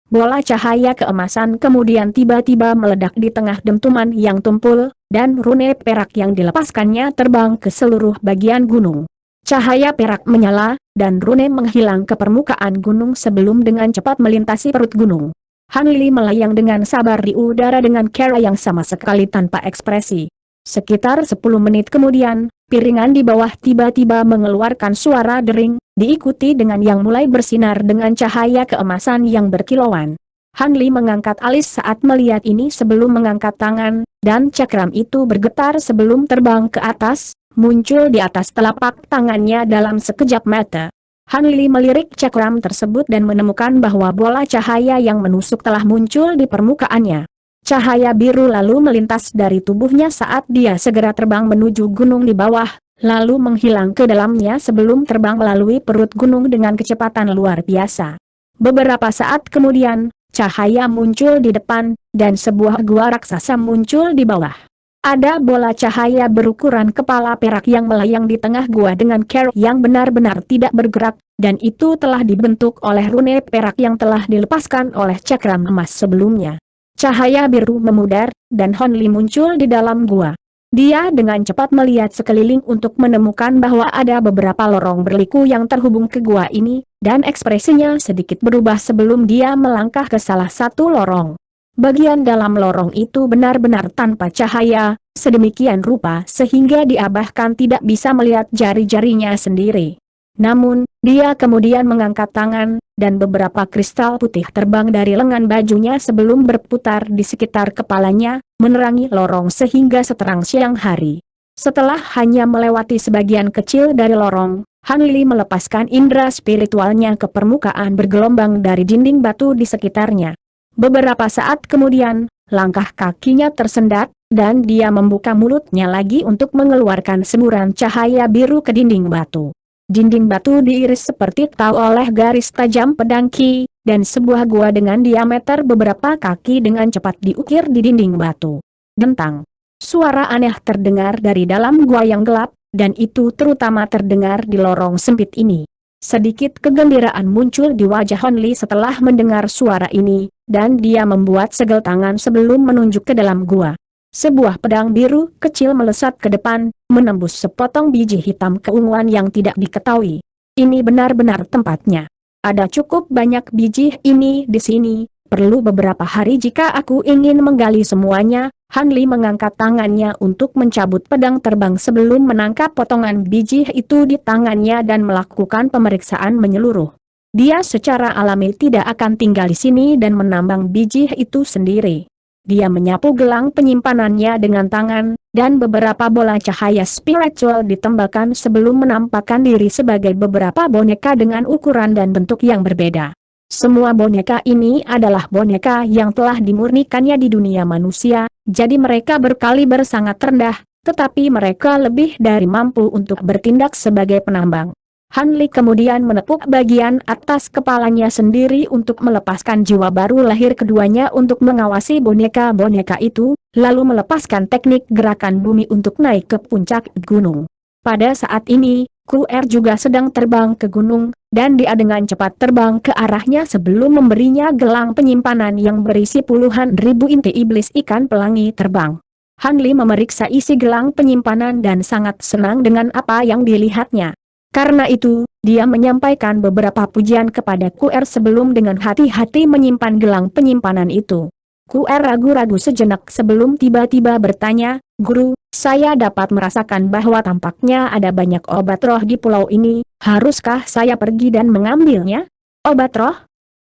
Bola cahaya keemasan kemudian tiba-tiba meledak di tengah dentuman yang tumpul, dan rune perak yang dilepaskannya terbang ke seluruh bagian gunung. Cahaya perak menyala, dan rune menghilang ke permukaan gunung sebelum dengan cepat melintasi perut gunung. Han Li melayang dengan sabar di udara dengan cara yang sama sekali tanpa ekspresi. Sekitar 10 menit kemudian, piringan di bawah tiba-tiba mengeluarkan suara dering, diikuti dengan yang mulai bersinar dengan cahaya keemasan yang berkilauan. Han Li mengangkat alis saat melihat ini sebelum mengangkat tangan, dan cakram itu bergetar sebelum terbang ke atas, muncul di atas telapak tangannya dalam sekejap mata. Han Li melirik cakram tersebut dan menemukan bahwa bola cahaya yang menusuk telah muncul di permukaannya. Cahaya biru lalu melintas dari tubuhnya saat dia segera terbang menuju gunung di bawah, lalu menghilang ke dalamnya sebelum terbang melalui perut gunung dengan kecepatan luar biasa. Beberapa saat kemudian, cahaya muncul di depan, dan sebuah gua raksasa muncul di bawah. Ada bola cahaya berukuran kepala perak yang melayang di tengah gua dengan cara yang benar-benar tidak bergerak, dan itu telah dibentuk oleh rune perak yang telah dilepaskan oleh cakram emas sebelumnya. Cahaya biru memudar, dan Han Li muncul di dalam gua. Dia dengan cepat melihat sekeliling untuk menemukan bahwa ada beberapa lorong berliku yang terhubung ke gua ini, dan ekspresinya sedikit berubah sebelum dia melangkah ke salah satu lorong. Bagian dalam lorong itu benar-benar tanpa cahaya, sedemikian rupa sehingga dia bahkan tidak bisa melihat jari-jarinya sendiri. Namun, dia kemudian mengangkat tangan, dan beberapa kristal putih terbang dari lengan bajunya sebelum berputar di sekitar kepalanya, menerangi lorong sehingga seterang siang hari. Setelah hanya melewati sebagian kecil dari lorong, Han Li melepaskan indera spiritualnya ke permukaan bergelombang dari dinding batu di sekitarnya. Beberapa saat kemudian, langkah kakinya tersendat, dan dia membuka mulutnya lagi untuk mengeluarkan semburan cahaya biru ke dinding batu. Dinding batu diiris seperti tahu oleh garis tajam pedang Qi, dan sebuah gua dengan diameter beberapa kaki dengan cepat diukir di dinding batu. Dentang. Suara aneh terdengar dari dalam gua yang gelap, dan itu terutama terdengar di lorong sempit ini. Sedikit kegembiraan muncul di wajah Han Li setelah mendengar suara ini, dan dia membuat segel tangan sebelum menunjuk ke dalam gua. Sebuah pedang biru kecil melesat ke depan, menembus sepotong biji hitam keunguan yang tidak diketahui. Ini benar-benar tempatnya. Ada cukup banyak biji ini di sini, perlu beberapa hari jika aku ingin menggali semuanya. Han Li mengangkat tangannya untuk mencabut pedang terbang sebelum menangkap potongan biji itu di tangannya dan melakukan pemeriksaan menyeluruh. Dia secara alami tidak akan tinggal di sini dan menambang biji itu sendiri. Dia menyapu gelang penyimpanannya dengan tangan, dan beberapa bola cahaya spiritual ditembakkan sebelum menampakkan diri sebagai beberapa boneka dengan ukuran dan bentuk yang berbeda. Semua boneka ini adalah boneka yang telah dimurnikannya di dunia manusia, jadi mereka berkaliber sangat rendah, tetapi mereka lebih dari mampu untuk bertindak sebagai penambang. Han Li kemudian menepuk bagian atas kepalanya sendiri untuk melepaskan jiwa baru lahir keduanya untuk mengawasi boneka-boneka itu, lalu melepaskan teknik gerakan bumi untuk naik ke puncak gunung. Pada saat ini, QR juga sedang terbang ke gunung, dan dia dengan cepat terbang ke arahnya sebelum memberinya gelang penyimpanan yang berisi puluhan ribu inti iblis ikan pelangi terbang. Han Li memeriksa isi gelang penyimpanan dan sangat senang dengan apa yang dilihatnya. Karena itu, dia menyampaikan beberapa pujian kepada QR sebelum dengan hati-hati menyimpan gelang penyimpanan itu. QR ragu-ragu sejenak sebelum tiba-tiba bertanya, "Guru, saya dapat merasakan bahwa tampaknya ada banyak obat roh di pulau ini, haruskah saya pergi dan mengambilnya?" "Obat roh?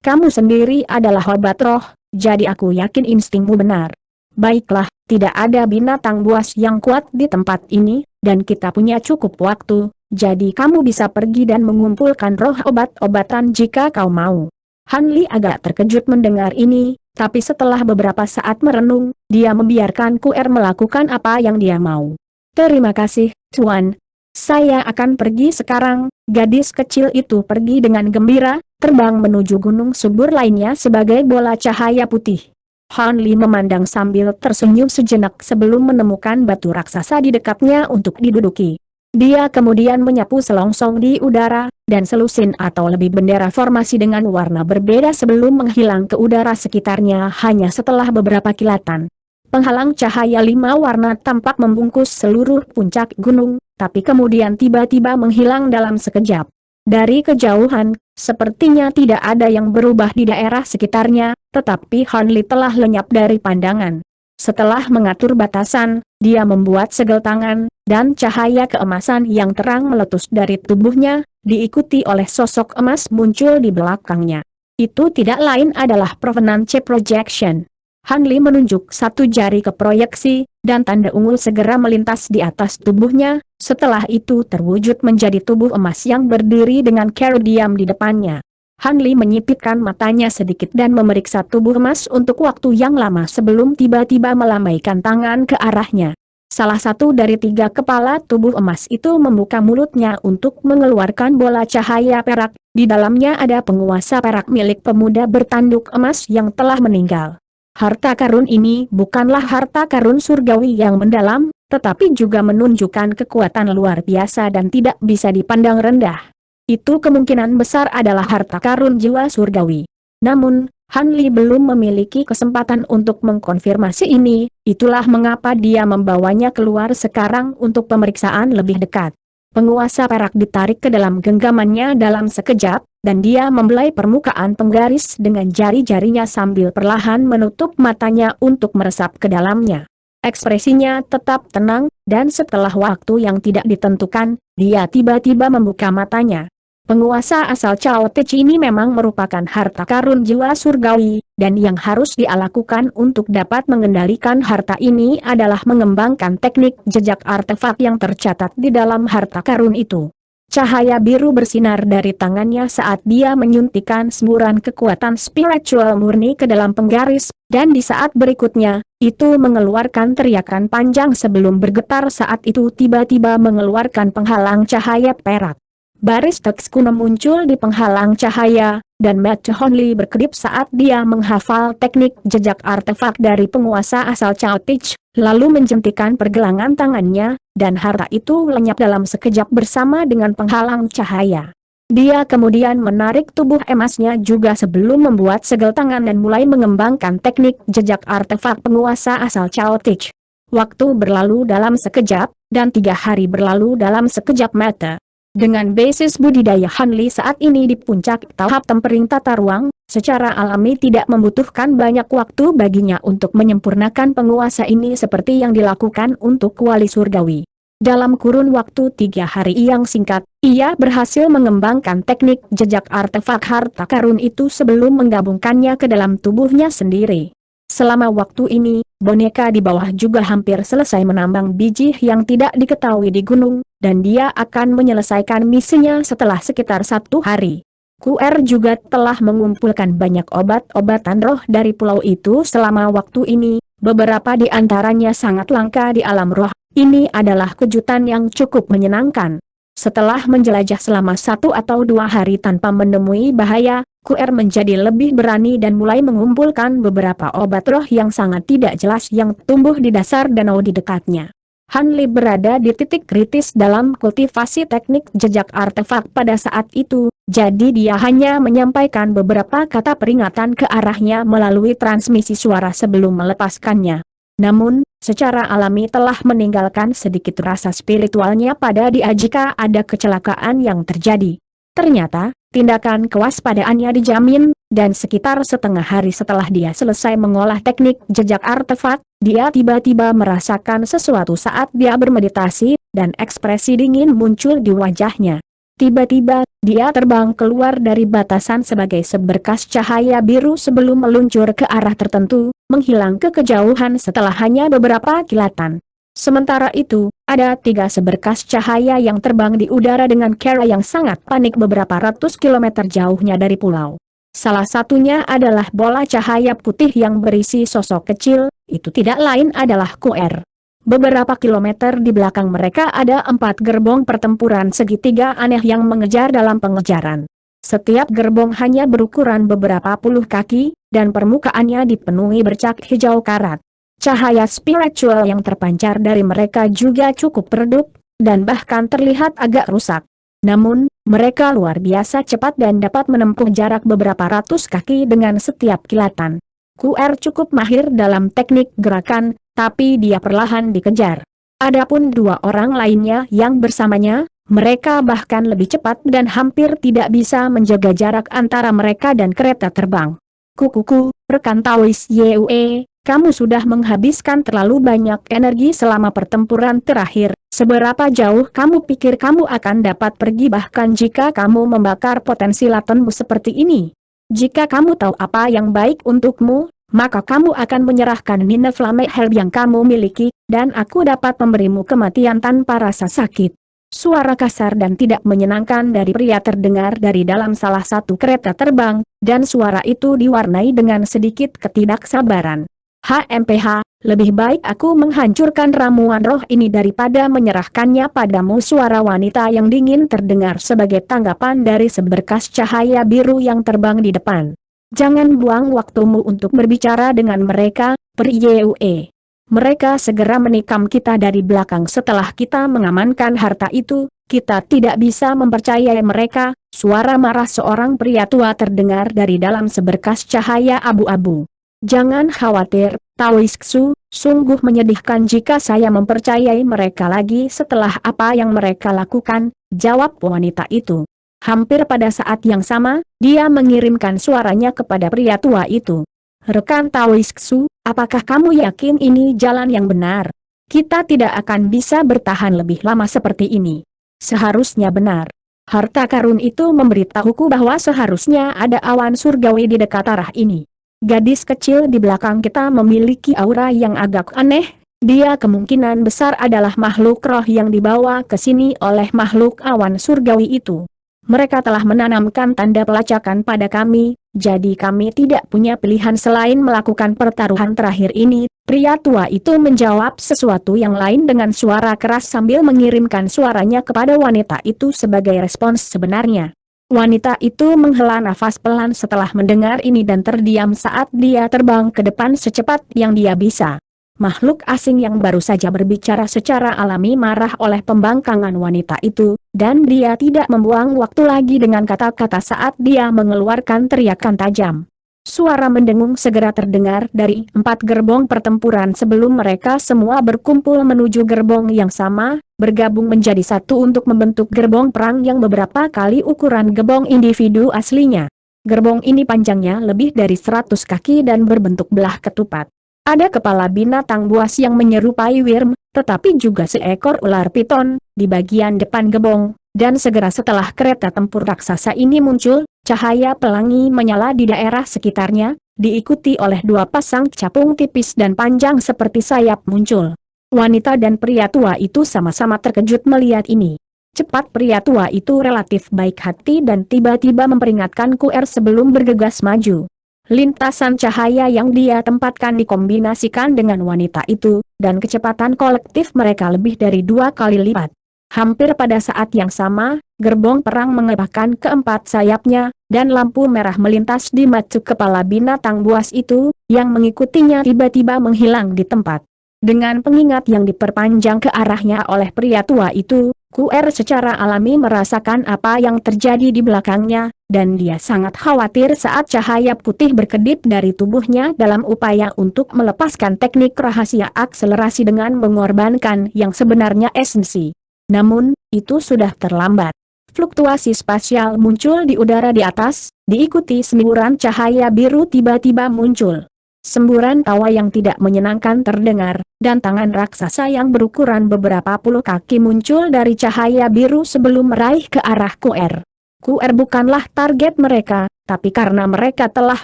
Kamu sendiri adalah obat roh, jadi aku yakin instingmu benar. Baiklah, tidak ada binatang buas yang kuat di tempat ini, dan kita punya cukup waktu. Jadi kamu bisa pergi dan mengumpulkan roh obat-obatan jika kau mau." Han Li agak terkejut mendengar ini, tapi setelah beberapa saat merenung, dia membiarkan QR melakukan apa yang dia mau. "Terima kasih, Tuan. Saya akan pergi sekarang." Gadis kecil itu pergi dengan gembira, terbang menuju gunung subur lainnya sebagai bola cahaya putih. Han Li memandang sambil tersenyum sejenak sebelum menemukan batu raksasa di dekatnya untuk diduduki. Dia kemudian menyapu selongsong di udara, dan selusin atau lebih bendera formasi dengan warna berbeda sebelum menghilang ke udara sekitarnya hanya setelah beberapa kilatan. Penghalang cahaya 5 warna tampak membungkus seluruh puncak gunung, tapi kemudian tiba-tiba menghilang dalam sekejap. Dari kejauhan, sepertinya tidak ada yang berubah di daerah sekitarnya, tetapi Han Li telah lenyap dari pandangan. Setelah mengatur batasan, dia membuat segel tangan, dan cahaya keemasan yang terang meletus dari tubuhnya, diikuti oleh sosok emas muncul di belakangnya. Itu tidak lain adalah Provenance Projection. Han Li menunjuk satu jari ke proyeksi, dan tanda ungu segera melintas di atas tubuhnya, setelah itu terwujud menjadi tubuh emas yang berdiri dengan cara diam di depannya. Han Li menyipitkan matanya sedikit dan memeriksa tubuh emas untuk waktu yang lama sebelum tiba-tiba melambaikan tangan ke arahnya. Salah satu dari 3 kepala tubuh emas itu membuka mulutnya untuk mengeluarkan bola cahaya perak, di dalamnya ada penguasa perak milik pemuda bertanduk emas yang telah meninggal. Harta karun ini bukanlah harta karun surgawi yang mendalam, tetapi juga menunjukkan kekuatan luar biasa dan tidak bisa dipandang rendah. Itu kemungkinan besar adalah harta karun jiwa surgawi. Namun, Han Li belum memiliki kesempatan untuk mengkonfirmasi ini, itulah mengapa dia membawanya keluar sekarang untuk pemeriksaan lebih dekat. Penguasa perak ditarik ke dalam genggamannya dalam sekejap, dan dia membelai permukaan penggaris dengan jari-jarinya sambil perlahan menutup matanya untuk meresap ke dalamnya. Ekspresinya tetap tenang, dan setelah waktu yang tidak ditentukan, dia tiba-tiba membuka matanya. Penguasa asal Cao Tich ini memang merupakan harta karun jiwa surgawi, dan yang harus dia lakukan untuk dapat mengendalikan harta ini adalah mengembangkan teknik jejak artefak yang tercatat di dalam harta karun itu. Cahaya biru bersinar dari tangannya saat dia menyuntikkan semburan kekuatan spiritual murni ke dalam penggaris, dan di saat berikutnya, itu mengeluarkan teriakan panjang sebelum bergetar saat itu tiba-tiba mengeluarkan penghalang cahaya perak. Baris teks kuno muncul di penghalang cahaya, dan mata Han Li berkedip saat dia menghafal teknik jejak artefak dari penguasa asal Cao Tich, lalu menjentikan pergelangan tangannya, dan harta itu lenyap dalam sekejap bersama dengan penghalang cahaya. Dia kemudian menarik tubuh emasnya juga sebelum membuat segel tangan dan mulai mengembangkan teknik jejak artefak penguasa asal Cao Tich. Waktu berlalu dalam sekejap, dan 3 hari berlalu dalam sekejap mata. Dengan basis budidaya Han Li saat ini di puncak tahap tempering tata ruang, secara alami tidak membutuhkan banyak waktu baginya untuk menyempurnakan penguasa ini seperti yang dilakukan untuk wali surgawi. Dalam kurun waktu 3 hari yang singkat, ia berhasil mengembangkan teknik jejak artefak harta karun itu sebelum menggabungkannya ke dalam tubuhnya sendiri. Selama waktu ini, boneka di bawah juga hampir selesai menambang biji yang tidak diketahui di gunung, dan dia akan menyelesaikan misinya setelah sekitar 1 hari. QR juga telah mengumpulkan banyak obat-obatan roh dari pulau itu selama waktu ini, beberapa di antaranya sangat langka di alam roh. Ini adalah kejutan yang cukup menyenangkan. Setelah menjelajah selama 1 atau 2 hari tanpa menemui bahaya, QR menjadi lebih berani dan mulai mengumpulkan beberapa obat roh yang sangat tidak jelas yang tumbuh di dasar danau di dekatnya. Han Li berada di titik kritis dalam kultivasi teknik jejak artefak pada saat itu, jadi dia hanya menyampaikan beberapa kata peringatan ke arahnya melalui transmisi suara sebelum melepaskannya. Namun, secara alami telah meninggalkan sedikit rasa spiritualnya pada dia jika ada kecelakaan yang terjadi. Ternyata, tindakan kewaspadaannya dijamin, dan sekitar setengah hari setelah dia selesai mengolah teknik jejak artefak, dia tiba-tiba merasakan sesuatu saat dia bermeditasi, dan ekspresi dingin muncul di wajahnya. Tiba-tiba, dia terbang keluar dari batasan sebagai seberkas cahaya biru sebelum meluncur ke arah tertentu, menghilang ke kejauhan setelah hanya beberapa kilatan. Sementara itu, ada 3 seberkas cahaya yang terbang di udara dengan cara yang sangat panik beberapa ratus kilometer jauhnya dari pulau. Salah satunya adalah bola cahaya putih yang berisi sosok kecil, itu tidak lain adalah QR. Beberapa kilometer di belakang mereka ada 4 gerbong pertempuran segitiga aneh yang mengejar dalam pengejaran. Setiap gerbong hanya berukuran beberapa puluh kaki, dan permukaannya dipenuhi bercak hijau karat. Cahaya spiritual yang terpancar dari mereka juga cukup redup, dan bahkan terlihat agak rusak. Namun, mereka luar biasa cepat dan dapat menempuh jarak beberapa ratus kaki dengan setiap kilatan. QR cukup mahir dalam teknik gerakan, tapi dia perlahan dikejar. Adapun dua orang lainnya yang bersamanya, mereka bahkan lebih cepat dan hampir tidak bisa menjaga jarak antara mereka dan kereta terbang. Kukuku, rekan Taois Yue, kamu sudah menghabiskan terlalu banyak energi selama pertempuran terakhir. Seberapa jauh kamu pikir kamu akan dapat pergi bahkan jika kamu membakar potensi latenmu seperti ini? Jika kamu tahu apa yang baik untukmu, maka kamu akan menyerahkan Nina Flame Helm yang kamu miliki, dan aku dapat memberimu kematian tanpa rasa sakit. Suara kasar dan tidak menyenangkan dari pria terdengar dari dalam salah satu kereta terbang, dan suara itu diwarnai dengan sedikit ketidaksabaran. HMPH, lebih baik aku menghancurkan ramuan roh ini daripada menyerahkannya padamu. Suara wanita yang dingin terdengar sebagai tanggapan dari seberkas cahaya biru yang terbang di depan. Jangan buang waktumu untuk berbicara dengan mereka, Pri Yue. Mereka segera menikam kita dari belakang setelah kita mengamankan harta itu, kita tidak bisa mempercayai mereka. Suara marah seorang pria tua terdengar dari dalam seberkas cahaya abu-abu. Jangan khawatir, Taois Ksu, sungguh menyedihkan jika saya mempercayai mereka lagi setelah apa yang mereka lakukan, jawab wanita itu. Hampir pada saat yang sama, dia mengirimkan suaranya kepada pria tua itu. Rekan Taois Ksu, apakah kamu yakin ini jalan yang benar? Kita tidak akan bisa bertahan lebih lama seperti ini. Seharusnya benar. Harta karun itu memberitahuku bahwa seharusnya ada awan surgawi di dekat arah ini. Gadis kecil di belakang kita memiliki aura yang agak aneh. Dia kemungkinan besar adalah makhluk roh yang dibawa ke sini oleh makhluk awan surgawi itu. Mereka telah menanamkan tanda pelacakan pada kami, jadi kami tidak punya pilihan selain melakukan pertaruhan terakhir ini. Pria tua itu menjawab sesuatu yang lain dengan suara keras sambil mengirimkan suaranya kepada wanita itu sebagai respons sebenarnya. Wanita itu menghela nafas pelan setelah mendengar ini dan terdiam saat dia terbang ke depan secepat yang dia bisa. Makhluk asing yang baru saja berbicara secara alami marah oleh pembangkangan wanita itu, dan dia tidak membuang waktu lagi dengan kata-kata saat dia mengeluarkan teriakan tajam. Suara mendengung segera terdengar dari 4 gerbong pertempuran sebelum mereka semua berkumpul menuju gerbong yang sama, bergabung menjadi satu untuk membentuk gerbong perang yang beberapa kali ukuran gerbong individu aslinya. Gerbong ini panjangnya lebih dari 100 kaki dan berbentuk belah ketupat. Ada kepala binatang buas yang menyerupai worm, tetapi juga seekor ular piton di bagian depan gerbong, dan segera setelah kereta tempur raksasa ini muncul, cahaya pelangi menyala di daerah sekitarnya, diikuti oleh 2 pasang capung tipis dan panjang seperti sayap muncul. Wanita dan pria tua itu sama-sama terkejut melihat ini. Cepat pria tua itu relatif baik hati dan tiba-tiba memperingatkan QR sebelum bergegas maju. Lintasan cahaya yang dia tempatkan dikombinasikan dengan wanita itu, dan kecepatan kolektif mereka lebih dari 2 kali lipat. Hampir pada saat yang sama, gerbong perang mengebahkan keempat sayapnya, dan lampu merah melintas di mata kepala binatang buas itu, yang mengikutinya tiba-tiba menghilang di tempat. Dengan pengingat yang diperpanjang ke arahnya oleh pria tua itu, QR secara alami merasakan apa yang terjadi di belakangnya, dan dia sangat khawatir saat cahaya putih berkedip dari tubuhnya dalam upaya untuk melepaskan teknik rahasia akselerasi dengan mengorbankan yang sebenarnya esensi. Namun, itu sudah terlambat. Fluktuasi spasial muncul di udara di atas, diikuti semburan cahaya biru tiba-tiba muncul. Semburan tawa yang tidak menyenangkan terdengar, dan tangan raksasa yang berukuran beberapa puluh kaki muncul dari cahaya biru sebelum meraih ke arah QR. QR bukanlah target mereka, tapi karena mereka telah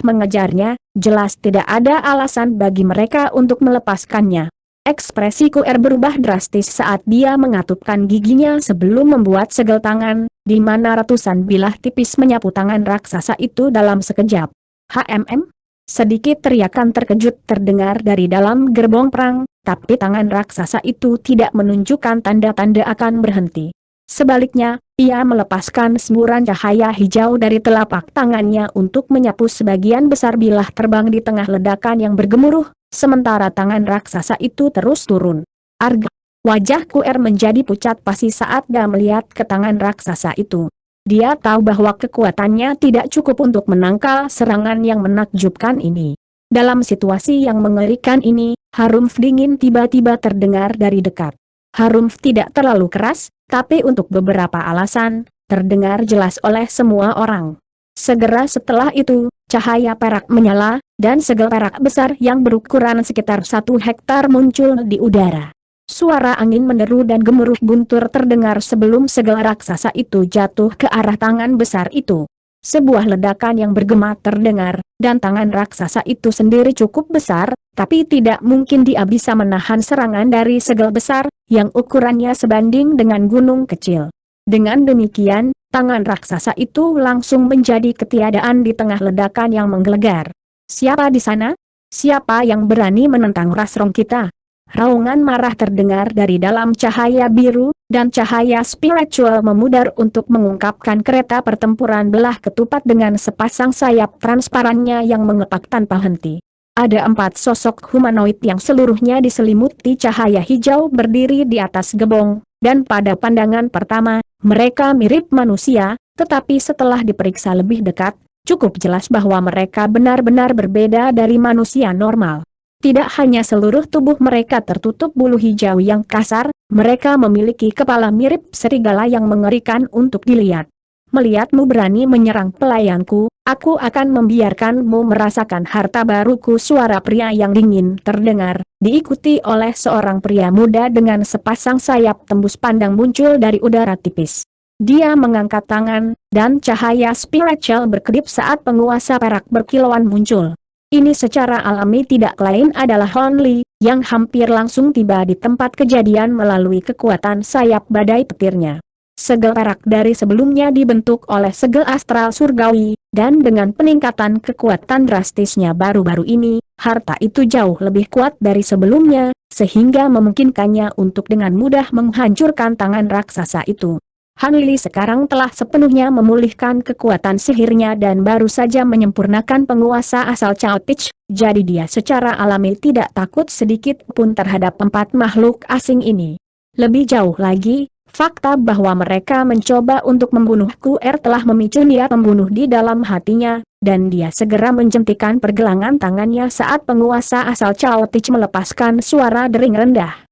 mengejarnya, jelas tidak ada alasan bagi mereka untuk melepaskannya. Ekspresi QR berubah drastis saat dia mengatupkan giginya sebelum membuat segel tangan, di mana ratusan bilah tipis menyapu tangan raksasa itu dalam sekejap. HMM? Sedikit teriakan terkejut terdengar dari dalam gerbong perang, tapi tangan raksasa itu tidak menunjukkan tanda-tanda akan berhenti. Sebaliknya, ia melepaskan semburan cahaya hijau dari telapak tangannya untuk menyapu sebagian besar bilah terbang di tengah ledakan yang bergemuruh, sementara tangan raksasa itu terus turun. Arg! Wajah Kuer menjadi pucat pasi saat dia melihat ke tangan raksasa itu. Dia tahu bahwa kekuatannya tidak cukup untuk menangkal serangan yang menakjubkan ini. Dalam situasi yang mengerikan ini, harum dingin tiba-tiba terdengar dari dekat. Harum tidak terlalu keras, tapi untuk beberapa alasan, terdengar jelas oleh semua orang. Segera setelah itu, cahaya perak menyala, dan segel perak besar yang berukuran sekitar 1 hektar muncul di udara. Suara angin menderu dan gemuruh guntur terdengar sebelum segel raksasa itu jatuh ke arah tangan besar itu. Sebuah ledakan yang bergema terdengar, dan tangan raksasa itu sendiri cukup besar, tapi tidak mungkin dia bisa menahan serangan dari segel besar, yang ukurannya sebanding dengan gunung kecil. Dengan demikian, tangan raksasa itu langsung menjadi ketiadaan di tengah ledakan yang menggelegar. "Siapa di sana? Siapa yang berani menentang rasrong kita?" Raungan marah terdengar dari dalam cahaya biru, dan cahaya spiritual memudar untuk mengungkapkan kereta pertempuran belah ketupat dengan sepasang sayap transparannya yang mengepak tanpa henti. Ada 4 sosok humanoid yang seluruhnya diselimuti cahaya hijau berdiri di atas gebong, dan pada pandangan pertama, mereka mirip manusia, tetapi setelah diperiksa lebih dekat, cukup jelas bahwa mereka benar-benar berbeda dari manusia normal. Tidak hanya seluruh tubuh mereka tertutup bulu hijau yang kasar, mereka memiliki kepala mirip serigala yang mengerikan untuk dilihat. "Melihatmu berani menyerang pelayanku, aku akan membiarkanmu merasakan harta baruku." Suara pria yang dingin terdengar, diikuti oleh seorang pria muda dengan sepasang sayap tembus pandang muncul dari udara tipis. Dia mengangkat tangan, dan cahaya spiritual berkedip saat penguasa perak berkilauan muncul. Ini secara alami tidak lain adalah Hon Li, yang hampir langsung tiba di tempat kejadian melalui kekuatan sayap badai petirnya. Segel perak dari sebelumnya dibentuk oleh segel astral surgawi, dan dengan peningkatan kekuatan drastisnya baru-baru ini, harta itu jauh lebih kuat dari sebelumnya, sehingga memungkinkannya untuk dengan mudah menghancurkan tangan raksasa itu. Han Li sekarang telah sepenuhnya memulihkan kekuatan sihirnya dan baru saja menyempurnakan penguasa asal Cao Tich, jadi dia secara alami tidak takut sedikit pun terhadap 4 makhluk asing ini. Lebih jauh lagi, fakta bahwa mereka mencoba untuk membunuh Kuer telah memicu niat membunuh di dalam hatinya, dan dia segera menjentikan pergelangan tangannya saat penguasa asal Cao Tich melepaskan suara dering rendah.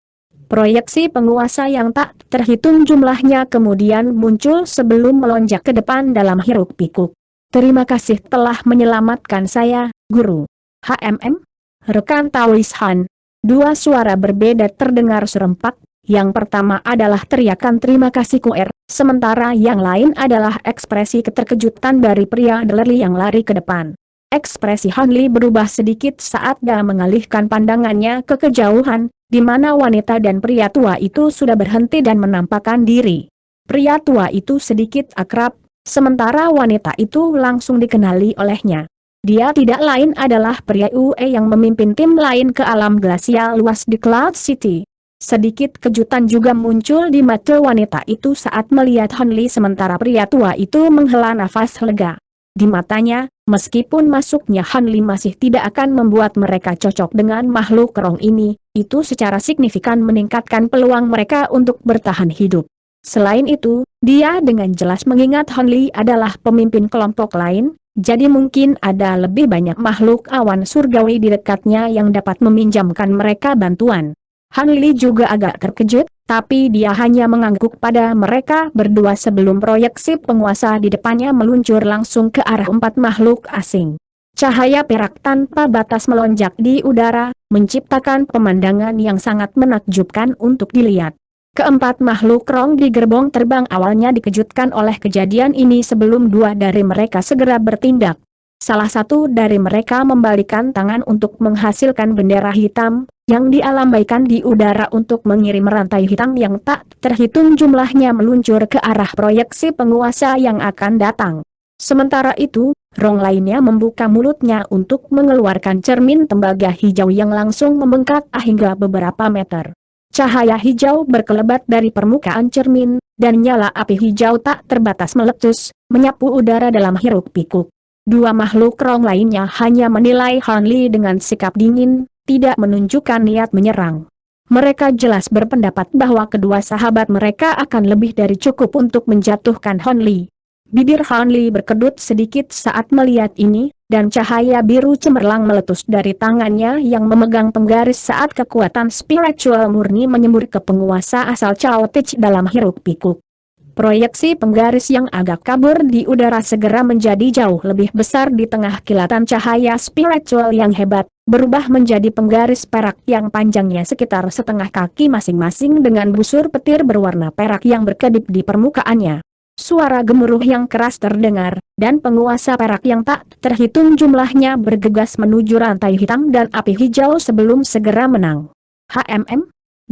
Proyeksi penguasa yang tak terhitung jumlahnya kemudian muncul sebelum melonjak ke depan dalam hiruk-pikuk. "Terima kasih telah menyelamatkan saya, Guru." Rekan Taois Han." 2 suara berbeda terdengar serempak, yang pertama adalah teriakan terima kasih Kuer, sementara yang lain adalah ekspresi keterkejutan dari pria delerli yang lari ke depan. Ekspresi Han Li berubah sedikit saat dia mengalihkan pandangannya ke kejauhan, di mana wanita dan pria tua itu sudah berhenti dan menampakkan diri. Pria tua itu sedikit akrab, sementara wanita itu langsung dikenali olehnya. Dia tidak lain adalah pria Ue yang memimpin tim lain ke alam glasial luas di Cloud City. Sedikit kejutan juga muncul di mata wanita itu saat melihat Han Li sementara pria tua itu menghela nafas lega. Di matanya, meskipun masuknya Han Li masih tidak akan membuat mereka cocok dengan makhluk kerong ini, itu secara signifikan meningkatkan peluang mereka untuk bertahan hidup. Selain itu, dia dengan jelas mengingat Han Li adalah pemimpin kelompok lain, jadi mungkin ada lebih banyak makhluk awan surgawi di dekatnya yang dapat meminjamkan mereka bantuan. Han Li juga agak terkejut, tapi dia hanya mengangguk pada mereka berdua sebelum proyeksi penguasa di depannya meluncur langsung ke arah 4 makhluk asing. Cahaya perak tanpa batas melonjak di udara, menciptakan pemandangan yang sangat menakjubkan untuk dilihat. Keempat makhluk rong di gerbong terbang awalnya dikejutkan oleh kejadian ini sebelum 2 dari mereka segera bertindak. Salah satu dari mereka membalikkan tangan untuk menghasilkan bendera hitam, yang dialambaikan di udara untuk mengirim rantai hitam yang tak terhitung jumlahnya meluncur ke arah proyeksi penguasa yang akan datang. Sementara itu, rong lainnya membuka mulutnya untuk mengeluarkan cermin tembaga hijau yang langsung membengkak hingga beberapa meter. Cahaya hijau berkelebat dari permukaan cermin, dan nyala api hijau tak terbatas meletus, menyapu udara dalam hiruk-pikuk. 2 makhluk rong lainnya hanya menilai Han Li dengan sikap dingin, tidak menunjukkan niat menyerang. Mereka jelas berpendapat bahwa kedua sahabat mereka akan lebih dari cukup untuk menjatuhkan Hon Li. Bibir Hon Li berkedut sedikit saat melihat ini, dan cahaya biru cemerlang meletus dari tangannya yang memegang penggaris saat kekuatan spiritual murni menyembur ke penguasa asal Cao Tich dalam hiruk-pikuk. Proyeksi penggaris yang agak kabur di udara segera menjadi jauh lebih besar di tengah kilatan cahaya spiritual yang hebat, berubah menjadi penggaris perak yang panjangnya sekitar setengah kaki masing-masing dengan busur petir berwarna perak yang berkedip di permukaannya. Suara gemuruh yang keras terdengar, dan penguasa perak yang tak terhitung jumlahnya bergegas menuju rantai hitam dan api hijau sebelum segera menang.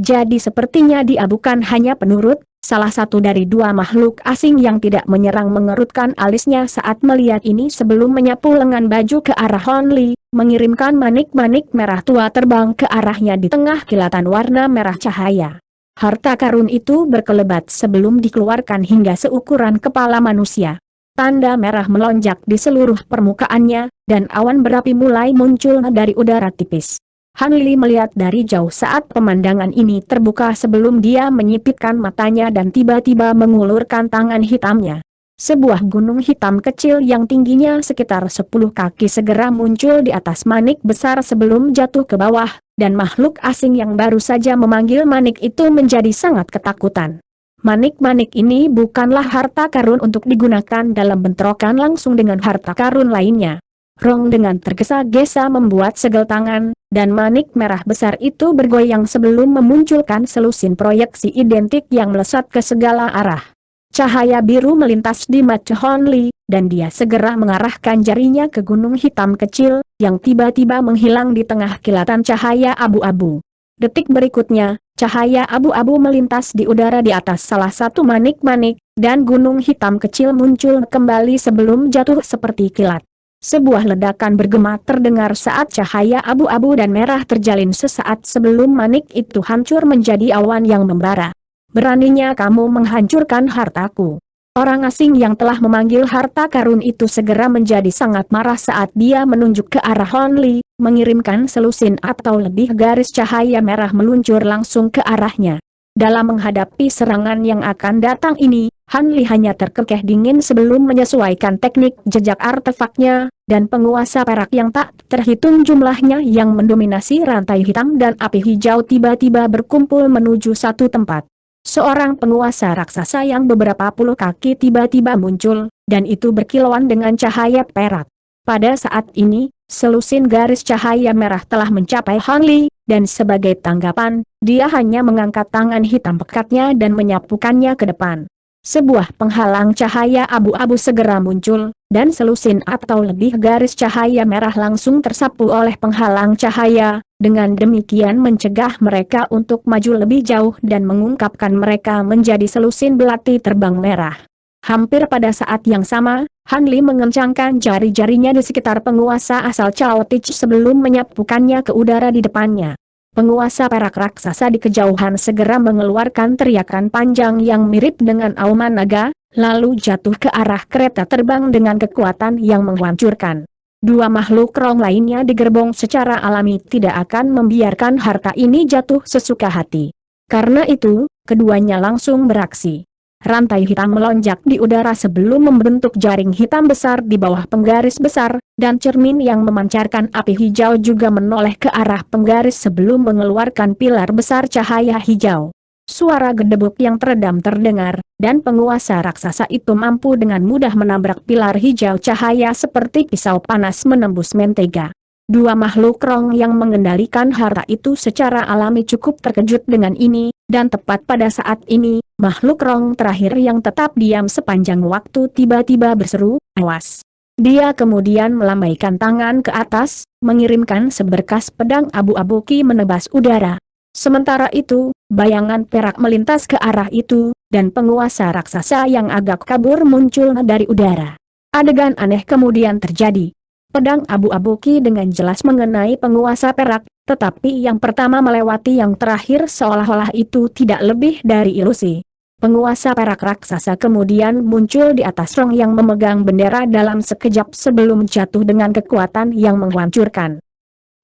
Jadi sepertinya dia bukan hanya penurut, salah satu dari dua makhluk asing yang tidak menyerang mengerutkan alisnya saat melihat ini sebelum menyapu lengan baju ke arah Hon Li, mengirimkan manik-manik merah tua terbang ke arahnya di tengah kilatan warna merah cahaya. Harta karun itu berkelebat sebelum dikeluarkan hingga seukuran kepala manusia. Tanda merah melonjak di seluruh permukaannya, dan awan berapi mulai muncul dari udara tipis. Han Li melihat dari jauh saat pemandangan ini terbuka sebelum dia menyipitkan matanya dan tiba-tiba mengulurkan tangan hitamnya. Sebuah gunung hitam kecil yang tingginya sekitar 10 kaki segera muncul di atas manik besar sebelum jatuh ke bawah, dan makhluk asing yang baru saja memanggil manik itu menjadi sangat ketakutan. Manik-manik ini bukanlah harta karun untuk digunakan dalam bentrokan langsung dengan harta karun lainnya. Rong dengan tergesa-gesa membuat segel tangan, dan manik merah besar itu bergoyang sebelum memunculkan selusin proyeksi identik yang melesat ke segala arah. Cahaya biru melintas di mata Hon Li, dan dia segera mengarahkan jarinya ke gunung hitam kecil, yang tiba-tiba menghilang di tengah kilatan cahaya abu-abu. Detik berikutnya, cahaya abu-abu melintas di udara di atas salah satu manik-manik, dan gunung hitam kecil muncul kembali sebelum jatuh seperti kilat. Sebuah ledakan bergema terdengar saat cahaya abu-abu dan merah terjalin sesaat sebelum manik itu hancur menjadi awan yang membara. Beraninya kamu menghancurkan hartaku. Orang asing yang telah memanggil harta karun itu segera menjadi sangat marah saat dia menunjuk ke arah Hon Li, mengirimkan selusin atau lebih garis cahaya merah meluncur langsung ke arahnya. Dalam menghadapi serangan yang akan datang ini, Han Li hanya terkekeh dingin sebelum menyesuaikan teknik jejak artefaknya, dan penguasa perak yang tak terhitung jumlahnya yang mendominasi rantai hitam dan api hijau tiba-tiba berkumpul menuju satu tempat. Seorang penguasa raksasa yang beberapa puluh kaki tiba-tiba muncul, dan itu berkilauan dengan cahaya perak. Pada saat ini, selusin garis cahaya merah telah mencapai Han Li, dan sebagai tanggapan, dia hanya mengangkat tangan hitam pekatnya dan menyapukannya ke depan. Sebuah penghalang cahaya abu-abu segera muncul, dan selusin atau lebih garis cahaya merah langsung tersapu oleh penghalang cahaya, dengan demikian mencegah mereka untuk maju lebih jauh dan mengungkapkan mereka menjadi selusin belati terbang merah. Hampir pada saat yang sama, Han Li mengencangkan jari-jarinya di sekitar penguasa asal Cao Tich sebelum menyapukannya ke udara di depannya. Penguasa perak raksasa di kejauhan segera mengeluarkan teriakan panjang yang mirip dengan auman naga, lalu jatuh ke arah kereta terbang dengan kekuatan yang menghancurkan. Dua makhluk rong lainnya digerbong secara alami tidak akan membiarkan harta ini jatuh sesuka hati. Karena itu, keduanya langsung beraksi. Rantai hitam melonjak di udara sebelum membentuk jaring hitam besar di bawah penggaris besar, dan cermin yang memancarkan api hijau juga menoleh ke arah penggaris sebelum mengeluarkan pilar besar cahaya hijau. Suara gedebuk yang teredam terdengar, dan penguasa raksasa itu mampu dengan mudah menabrak pilar hijau cahaya seperti pisau panas menembus mentega. Dua makhluk rong yang mengendalikan harta itu secara alami cukup terkejut dengan ini, dan tepat pada saat ini, makhluk rong terakhir yang tetap diam sepanjang waktu tiba-tiba berseru, "Awas!" Dia kemudian melambaikan tangan ke atas, mengirimkan seberkas pedang abu-abu ki menebas udara. Sementara itu, bayangan perak melintas ke arah itu, dan penguasa raksasa yang agak kabur muncul dari udara. Adegan aneh kemudian terjadi. Pedang abu-abu ki dengan jelas mengenai penguasa perak, tetapi yang pertama melewati yang terakhir seolah-olah itu tidak lebih dari ilusi. Penguasa perak raksasa kemudian muncul di atas rong yang memegang bendera dalam sekejap sebelum jatuh dengan kekuatan yang menghancurkan.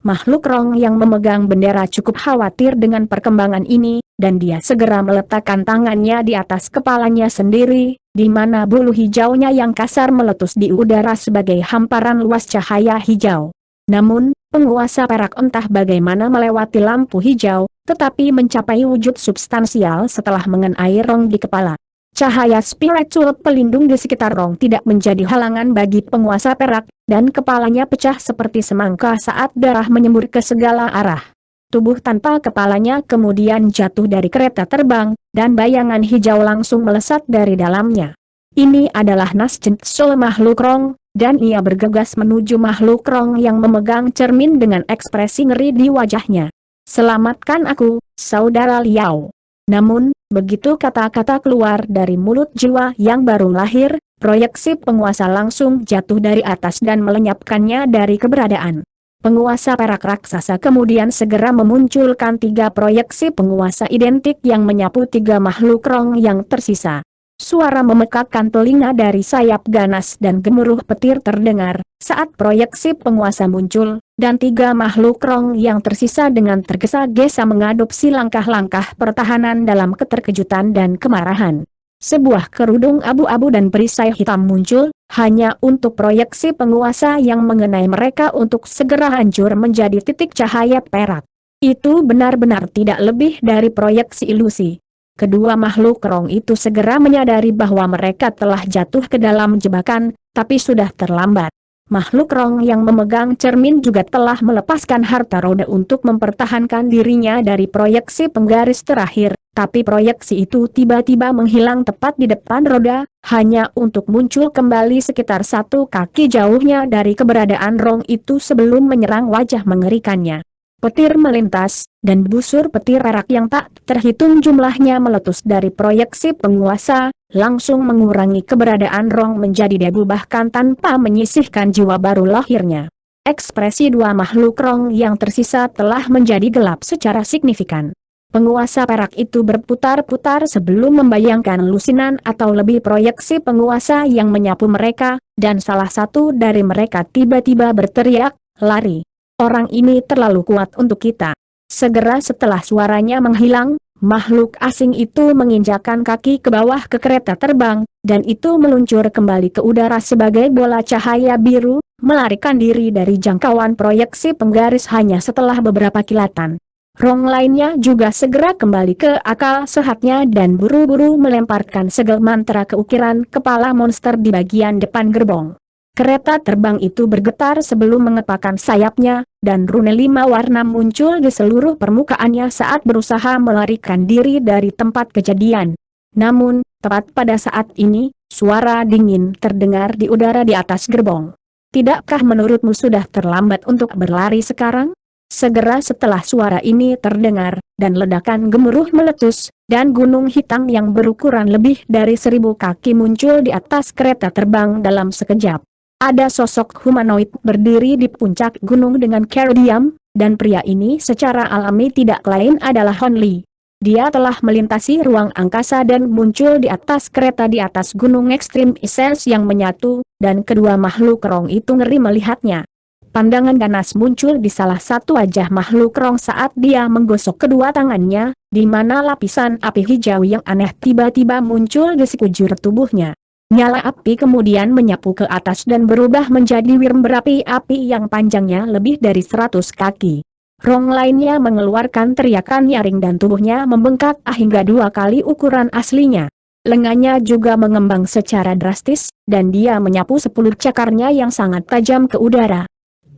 Makhluk rong yang memegang bendera cukup khawatir dengan perkembangan ini, dan dia segera meletakkan tangannya di atas kepalanya sendiri, di mana bulu hijaunya yang kasar meletus di udara sebagai hamparan luas cahaya hijau. Namun, penguasa perak entah bagaimana melewati lampu hijau, tetapi mencapai wujud substansial setelah mengenai rong di kepala. Cahaya spiritual pelindung di sekitar rong tidak menjadi halangan bagi penguasa perak, dan kepalanya pecah seperti semangka saat darah menyembur ke segala arah. Tubuh tanpa kepalanya kemudian jatuh dari kereta terbang, dan bayangan hijau langsung melesat dari dalamnya. Ini adalah Nascent Soul makhluk rong, dan ia bergegas menuju makhluk rong yang memegang cermin dengan ekspresi ngeri di wajahnya. "Selamatkan aku, Saudara Liao." Namun, begitu kata-kata keluar dari mulut jiwa yang baru lahir, proyeksi penguasa langsung jatuh dari atas dan melenyapkannya dari keberadaan. Penguasa perak raksasa kemudian segera memunculkan 3 proyeksi penguasa identik yang menyapu 3 makhluk rong yang tersisa. Suara memekakkan telinga dari sayap ganas dan gemuruh petir terdengar saat proyeksi penguasa muncul, dan 3 makhluk rong yang tersisa dengan tergesa-gesa mengadopsi langkah-langkah pertahanan dalam keterkejutan dan kemarahan. Sebuah kerudung abu-abu dan perisai hitam muncul, hanya untuk proyeksi penguasa yang mengenai mereka untuk segera hancur menjadi titik cahaya perak. Itu benar-benar tidak lebih dari proyeksi ilusi. Kedua makhluk rong itu segera menyadari bahwa mereka telah jatuh ke dalam jebakan, tapi sudah terlambat. Makhluk rong yang memegang cermin juga telah melepaskan harta roda untuk mempertahankan dirinya dari proyeksi penggaris terakhir, tapi proyeksi itu tiba-tiba menghilang tepat di depan roda, hanya untuk muncul kembali sekitar 1 kaki jauhnya dari keberadaan rong itu sebelum menyerang wajah mengerikannya. Petir melintas, dan busur petir perak yang tak terhitung jumlahnya meletus dari proyeksi penguasa, langsung mengurangi keberadaan rong menjadi debu bahkan tanpa menyisihkan jiwa baru lahirnya. Ekspresi 2 makhluk rong yang tersisa telah menjadi gelap secara signifikan. Penguasa perak itu berputar-putar sebelum membayangkan lusinan atau lebih proyeksi penguasa yang menyapu mereka, dan salah satu dari mereka tiba-tiba berteriak, "Lari! Orang ini terlalu kuat untuk kita." Segera setelah suaranya menghilang, makhluk asing itu menginjakkan kaki ke bawah ke kereta terbang, dan itu meluncur kembali ke udara sebagai bola cahaya biru, melarikan diri dari jangkauan proyeksi penggaris hanya setelah beberapa kilatan. Rong lainnya juga segera kembali ke akal sehatnya dan buru-buru melemparkan segel mantra keukiran kepala monster di bagian depan gerbong. Kereta terbang itu bergetar sebelum mengepakkan sayapnya, dan rune 5 warna muncul di seluruh permukaannya saat berusaha melarikan diri dari tempat kejadian. Namun, tepat pada saat ini, suara dingin terdengar di udara di atas gerbong. "Tidakkah menurutmu sudah terlambat untuk berlari sekarang?" Segera setelah suara ini terdengar, dan ledakan gemuruh meletus, dan gunung hitam yang berukuran lebih dari 1000 kaki muncul di atas kereta terbang dalam sekejap. Ada sosok humanoid berdiri di puncak gunung dengan cara diam, dan pria ini secara alami tidak lain adalah Hon Li. Dia telah melintasi ruang angkasa dan muncul di atas kereta di atas gunung ekstrim Essence yang menyatu, dan kedua makhluk rong itu ngeri melihatnya. Pandangan ganas muncul di salah satu wajah makhluk rong saat dia menggosok kedua tangannya, di mana lapisan api hijau yang aneh tiba-tiba muncul di sekujur tubuhnya. Nyala api kemudian menyapu ke atas dan berubah menjadi wirm berapi-api yang panjangnya lebih dari 100 kaki. Rong lainnya mengeluarkan teriakan nyaring dan tubuhnya membengkak hingga 2 kali ukuran aslinya. Lengannya juga mengembang secara drastis, dan dia menyapu 10 cakarnya yang sangat tajam ke udara.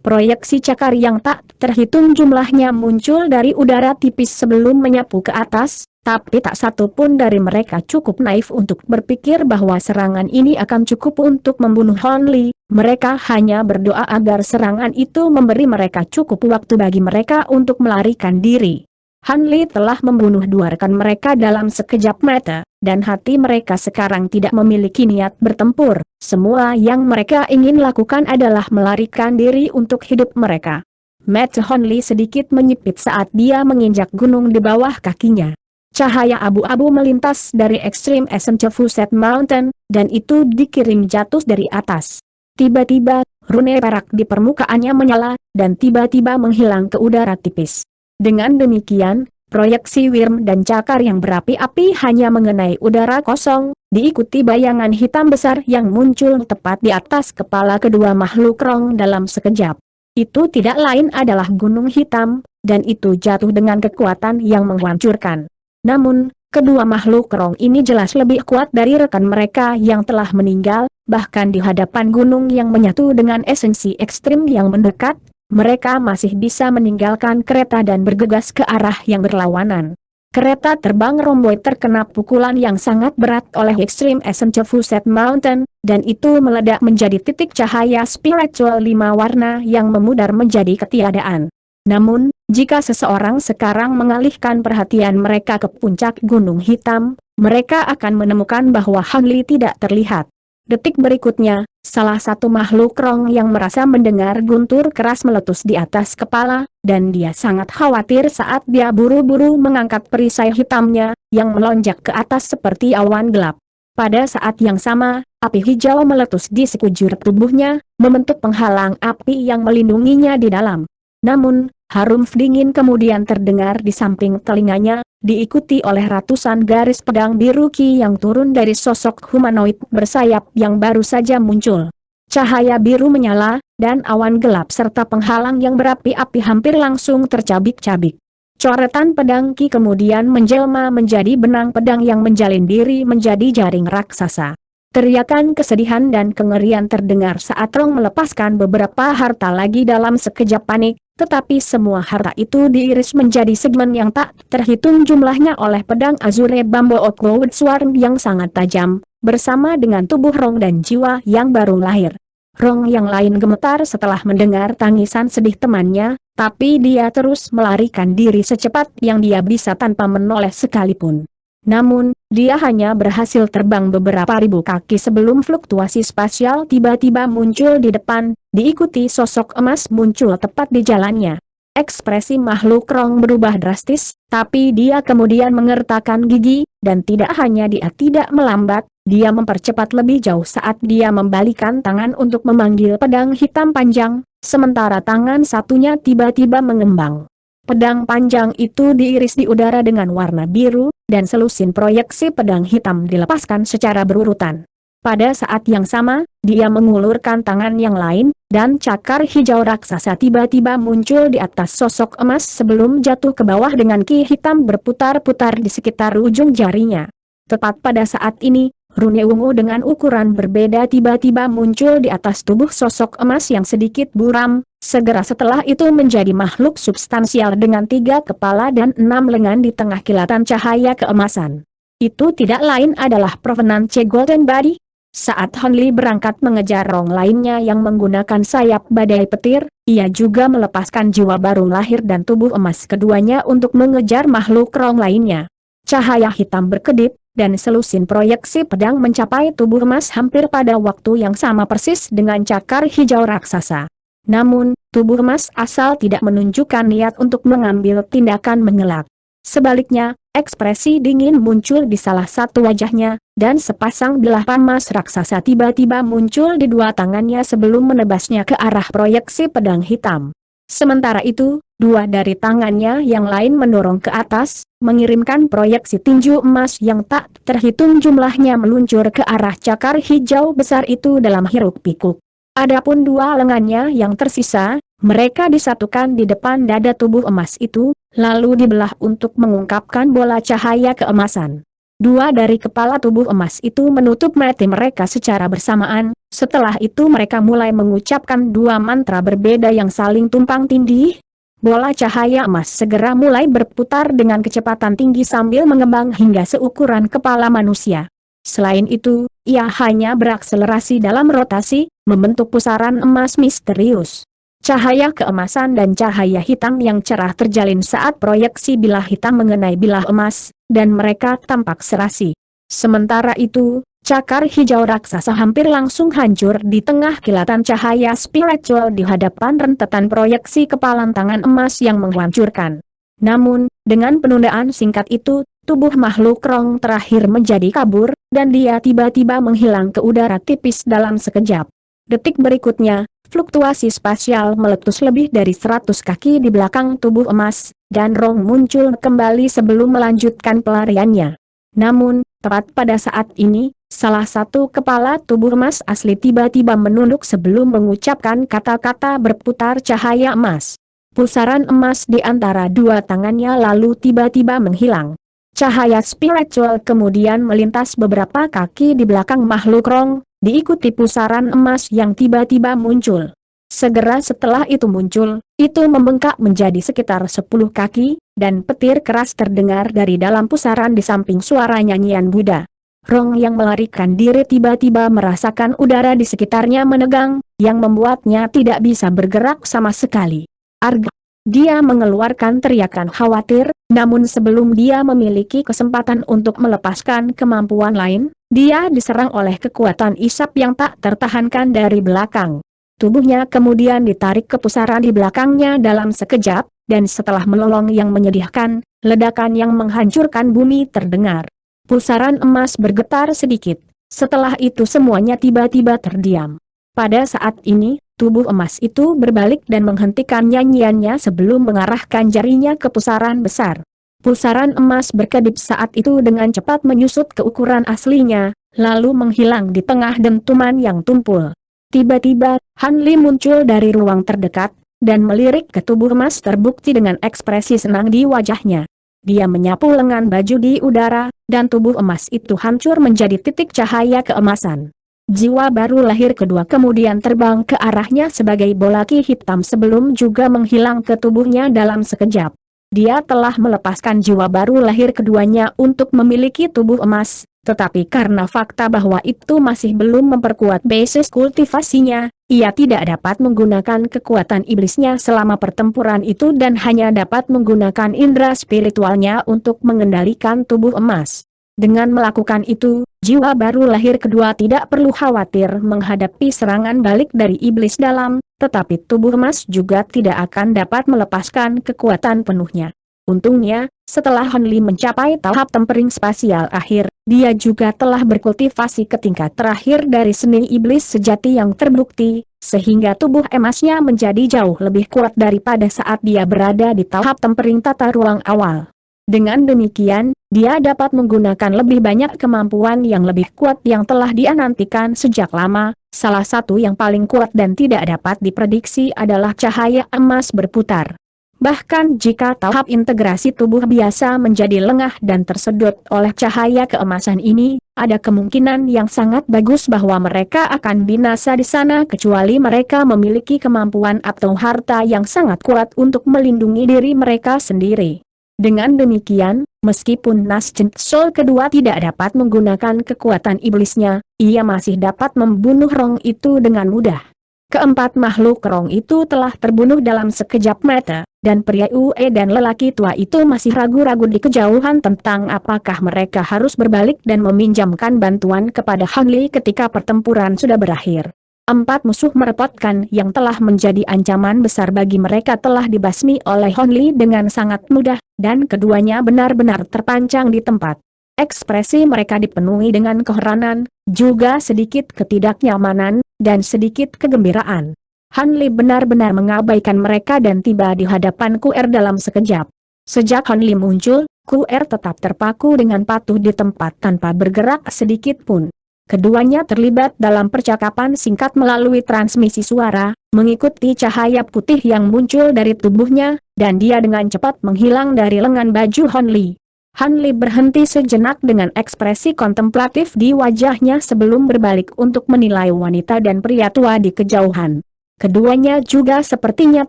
Proyeksi cakar yang tak terhitung jumlahnya muncul dari udara tipis sebelum menyapu ke atas, tapi tak satu pun dari mereka cukup naif untuk berpikir bahwa serangan ini akan cukup untuk membunuh Hon Li. Mereka hanya berdoa agar serangan itu memberi mereka cukup waktu bagi mereka untuk melarikan diri. Han Li telah membunuh 2 rekan mereka dalam sekejap mata, dan hati mereka sekarang tidak memiliki niat bertempur. Semua yang mereka ingin lakukan adalah melarikan diri untuk hidup mereka. Mata Hon Li sedikit menyipit saat dia menginjak gunung di bawah kakinya. Cahaya abu-abu melintas dari Extreme Essence Fuset Mountain, dan itu dikirim jatuh dari atas. Tiba-tiba, rune perak di permukaannya menyala, dan tiba-tiba menghilang ke udara tipis. Dengan demikian, proyeksi Wyrm dan cakar yang berapi-api hanya mengenai udara kosong, diikuti bayangan hitam besar yang muncul tepat di atas kepala kedua makhluk rong dalam sekejap. Itu tidak lain adalah gunung hitam, dan itu jatuh dengan kekuatan yang menghancurkan. Namun, kedua makhluk rong ini jelas lebih kuat dari rekan mereka yang telah meninggal, bahkan di hadapan gunung yang menyatu dengan esensi ekstrim yang mendekat, mereka masih bisa meninggalkan kereta dan bergegas ke arah yang berlawanan. Kereta terbang Romboy terkena pukulan yang sangat berat oleh Extreme Essence Fuset Mountain, dan itu meledak menjadi titik cahaya spiritual 5 warna yang memudar menjadi ketiadaan. Namun, jika seseorang sekarang mengalihkan perhatian mereka ke puncak Gunung Hitam, mereka akan menemukan bahwa Han Li tidak terlihat. Detik berikutnya, salah satu makhluk rong yang merasa mendengar guntur keras meletus di atas kepala, dan dia sangat khawatir saat dia buru-buru mengangkat perisai hitamnya, yang melonjak ke atas seperti awan gelap. Pada saat yang sama, api hijau meletus di sekujur tubuhnya, membentuk penghalang api yang melindunginya di dalam. Namun, harum dingin kemudian terdengar di samping telinganya, diikuti oleh ratusan garis pedang biru Ki yang turun dari sosok humanoid bersayap yang baru saja muncul. Cahaya biru menyala, dan awan gelap serta penghalang yang berapi-api hampir langsung tercabik-cabik. Coretan pedang Ki kemudian menjelma menjadi benang pedang yang menjalin diri menjadi jaring raksasa. Teriakan kesedihan dan kengerian terdengar saat Rong melepaskan beberapa harta lagi dalam sekejap panik, tetapi semua harta itu diiris menjadi segmen yang tak terhitung jumlahnya oleh pedang Azure Bambo Cloud Swarm yang sangat tajam, bersama dengan tubuh Rong dan jiwa yang baru lahir. Rong yang lain gemetar setelah mendengar tangisan sedih temannya, tapi dia terus melarikan diri secepat yang dia bisa tanpa menoleh sekalipun. Namun, dia hanya berhasil terbang beberapa ribu kaki sebelum fluktuasi spasial tiba-tiba muncul di depan, diikuti sosok emas muncul tepat di jalannya. Ekspresi makhluk Rong berubah drastis, tapi dia kemudian mengertakkan gigi, dan tidak hanya dia tidak melambat, dia mempercepat lebih jauh saat dia membalikan tangan untuk memanggil pedang hitam panjang, sementara tangan satunya tiba-tiba mengembang. Pedang panjang itu diiris di udara dengan warna biru, dan selusin proyeksi pedang hitam dilepaskan secara berurutan. Pada saat yang sama, dia mengulurkan tangan yang lain, dan cakar hijau raksasa tiba-tiba muncul di atas sosok emas sebelum jatuh ke bawah dengan ki hitam berputar-putar di sekitar ujung jarinya. Tepat pada saat ini, rune ungu dengan ukuran berbeda tiba-tiba muncul di atas tubuh sosok emas yang sedikit buram, segera setelah itu menjadi makhluk substansial dengan 3 kepala dan 6 lengan di tengah kilatan cahaya keemasan. Itu tidak lain adalah Provenance Golden Body. Saat Han Li berangkat mengejar Rong lainnya yang menggunakan sayap badai petir, ia juga melepaskan jiwa baru lahir dan tubuh emas keduanya untuk mengejar makhluk Rong lainnya. Cahaya hitam berkedip, dan selusin proyeksi pedang mencapai tubuh emas hampir pada waktu yang sama persis dengan cakar hijau raksasa. Namun, tubuh emas asal tidak menunjukkan niat untuk mengambil tindakan mengelak. Sebaliknya, ekspresi dingin muncul di salah satu wajahnya, dan sepasang bilah pamas raksasa tiba-tiba muncul di 2 tangannya sebelum menebasnya ke arah proyeksi pedang hitam. Sementara itu, 2 dari tangannya yang lain mendorong ke atas, mengirimkan proyeksi tinju emas yang tak terhitung jumlahnya meluncur ke arah cakar hijau besar itu dalam hiruk-pikuk. Adapun 2 lengannya yang tersisa, mereka disatukan di depan dada tubuh emas itu, lalu dibelah untuk mengungkapkan bola cahaya keemasan. 2 dari kepala tubuh emas itu menutup mata mereka secara bersamaan, setelah itu mereka mulai mengucapkan 2 mantra berbeda yang saling tumpang tindih. Bola cahaya emas segera mulai berputar dengan kecepatan tinggi sambil mengembang hingga seukuran kepala manusia. Selain itu, ia hanya berakselerasi dalam rotasi, membentuk pusaran emas misterius. Cahaya keemasan dan cahaya hitam yang cerah terjalin saat proyeksi bilah hitam mengenai bilah emas, dan mereka tampak serasi. Sementara itu, cakar hijau raksasa hampir langsung hancur di tengah kilatan cahaya spiritual di hadapan rentetan proyeksi kepalan tangan emas yang menghancurkan. Namun, dengan penundaan singkat itu, tubuh makhluk Rong terakhir menjadi kabur, dan dia tiba-tiba menghilang ke udara tipis dalam sekejap. Detik berikutnya, fluktuasi spasial meletus lebih dari 100 kaki di belakang tubuh emas, dan Rong muncul kembali sebelum melanjutkan pelariannya. Namun, tepat pada saat ini, salah satu kepala tubuh emas asli tiba-tiba menunduk sebelum mengucapkan kata-kata berputar cahaya emas. Pusaran emas di antara dua tangannya lalu tiba-tiba menghilang. Cahaya spiritual kemudian melintas beberapa kaki di belakang makhluk Rong, diikuti pusaran emas yang tiba-tiba muncul. Segera setelah itu muncul, itu membengkak menjadi sekitar 10 kaki, dan petir keras terdengar dari dalam pusaran di samping suara nyanyian Buddha. Rong yang melarikan diri tiba-tiba merasakan udara di sekitarnya menegang, yang membuatnya tidak bisa bergerak sama sekali. Arg! Dia mengeluarkan teriakan khawatir, namun sebelum dia memiliki kesempatan untuk melepaskan kemampuan lain, dia diserang oleh kekuatan isap yang tak tertahankan dari belakang. Tubuhnya kemudian ditarik ke pusaran di belakangnya dalam sekejap, dan setelah melolong yang menyedihkan, ledakan yang menghancurkan bumi terdengar. Pusaran emas bergetar sedikit. Setelah itu semuanya tiba-tiba terdiam. Pada saat ini, tubuh emas itu berbalik dan menghentikan nyanyiannya sebelum mengarahkan jarinya ke pusaran besar. Pusaran emas berkedip saat itu dengan cepat menyusut ke ukuran aslinya, lalu menghilang di tengah dentuman yang tumpul. Tiba-tiba, Han Li muncul dari ruang terdekat, dan melirik ke tubuh emas terbukti dengan ekspresi senang di wajahnya. Dia menyapu lengan baju di udara, dan tubuh emas itu hancur menjadi titik cahaya keemasan. Jiwa baru lahir kedua kemudian terbang ke arahnya sebagai bola ki hitam sebelum juga menghilang ke tubuhnya dalam sekejap. Dia telah melepaskan jiwa baru lahir keduanya untuk memiliki tubuh emas, tetapi karena fakta bahwa itu masih belum memperkuat basis kultivasinya, ia tidak dapat menggunakan kekuatan iblisnya selama pertempuran itu dan hanya dapat menggunakan indera spiritualnya untuk mengendalikan tubuh emas. Dengan melakukan itu, jiwa baru lahir kedua tidak perlu khawatir menghadapi serangan balik dari iblis dalam, tetapi tubuh emas juga tidak akan dapat melepaskan kekuatan penuhnya. Untungnya, setelah Han Li mencapai tahap tempering spasial akhir, dia juga telah berkultivasi ke tingkat terakhir dari seni iblis sejati yang terbukti, sehingga tubuh emasnya menjadi jauh lebih kuat daripada saat dia berada di tahap tempering tata ruang awal. Dengan demikian, dia dapat menggunakan lebih banyak kemampuan yang lebih kuat yang telah dia nantikan sejak lama. Salah satu yang paling kuat dan tidak dapat diprediksi adalah cahaya emas berputar. Bahkan jika tahap integrasi tubuh biasa menjadi lengah dan tersedot oleh cahaya keemasan ini, ada kemungkinan yang sangat bagus bahwa mereka akan binasa di sana kecuali mereka memiliki kemampuan atau harta yang sangat kuat untuk melindungi diri mereka sendiri. Dengan demikian, meskipun Nascent Soul kedua tidak dapat menggunakan kekuatan iblisnya, ia masih dapat membunuh Rong itu dengan mudah. Keempat makhluk Rong itu telah terbunuh dalam sekejap mata, dan pria Ue dan lelaki tua itu masih ragu-ragu di kejauhan tentang apakah mereka harus berbalik dan meminjamkan bantuan kepada Han Li ketika pertempuran sudah berakhir. Empat musuh merepotkan yang telah menjadi ancaman besar bagi mereka telah dibasmi oleh Han Li dengan sangat mudah, dan keduanya benar-benar terpancang di tempat. Ekspresi mereka dipenuhi dengan keheranan, juga sedikit ketidaknyamanan, dan sedikit kegembiraan. Han Li benar-benar mengabaikan mereka dan tiba di hadapan QR dalam sekejap. Sejak Han Li muncul, QR tetap terpaku dengan patuh di tempat tanpa bergerak sedikit pun. Keduanya terlibat dalam percakapan singkat melalui transmisi suara, mengikuti cahaya putih yang muncul dari tubuhnya, dan dia dengan cepat menghilang dari lengan baju Han Li. Han Li berhenti sejenak dengan ekspresi kontemplatif di wajahnya sebelum berbalik untuk menilai wanita dan pria tua di kejauhan. Keduanya juga sepertinya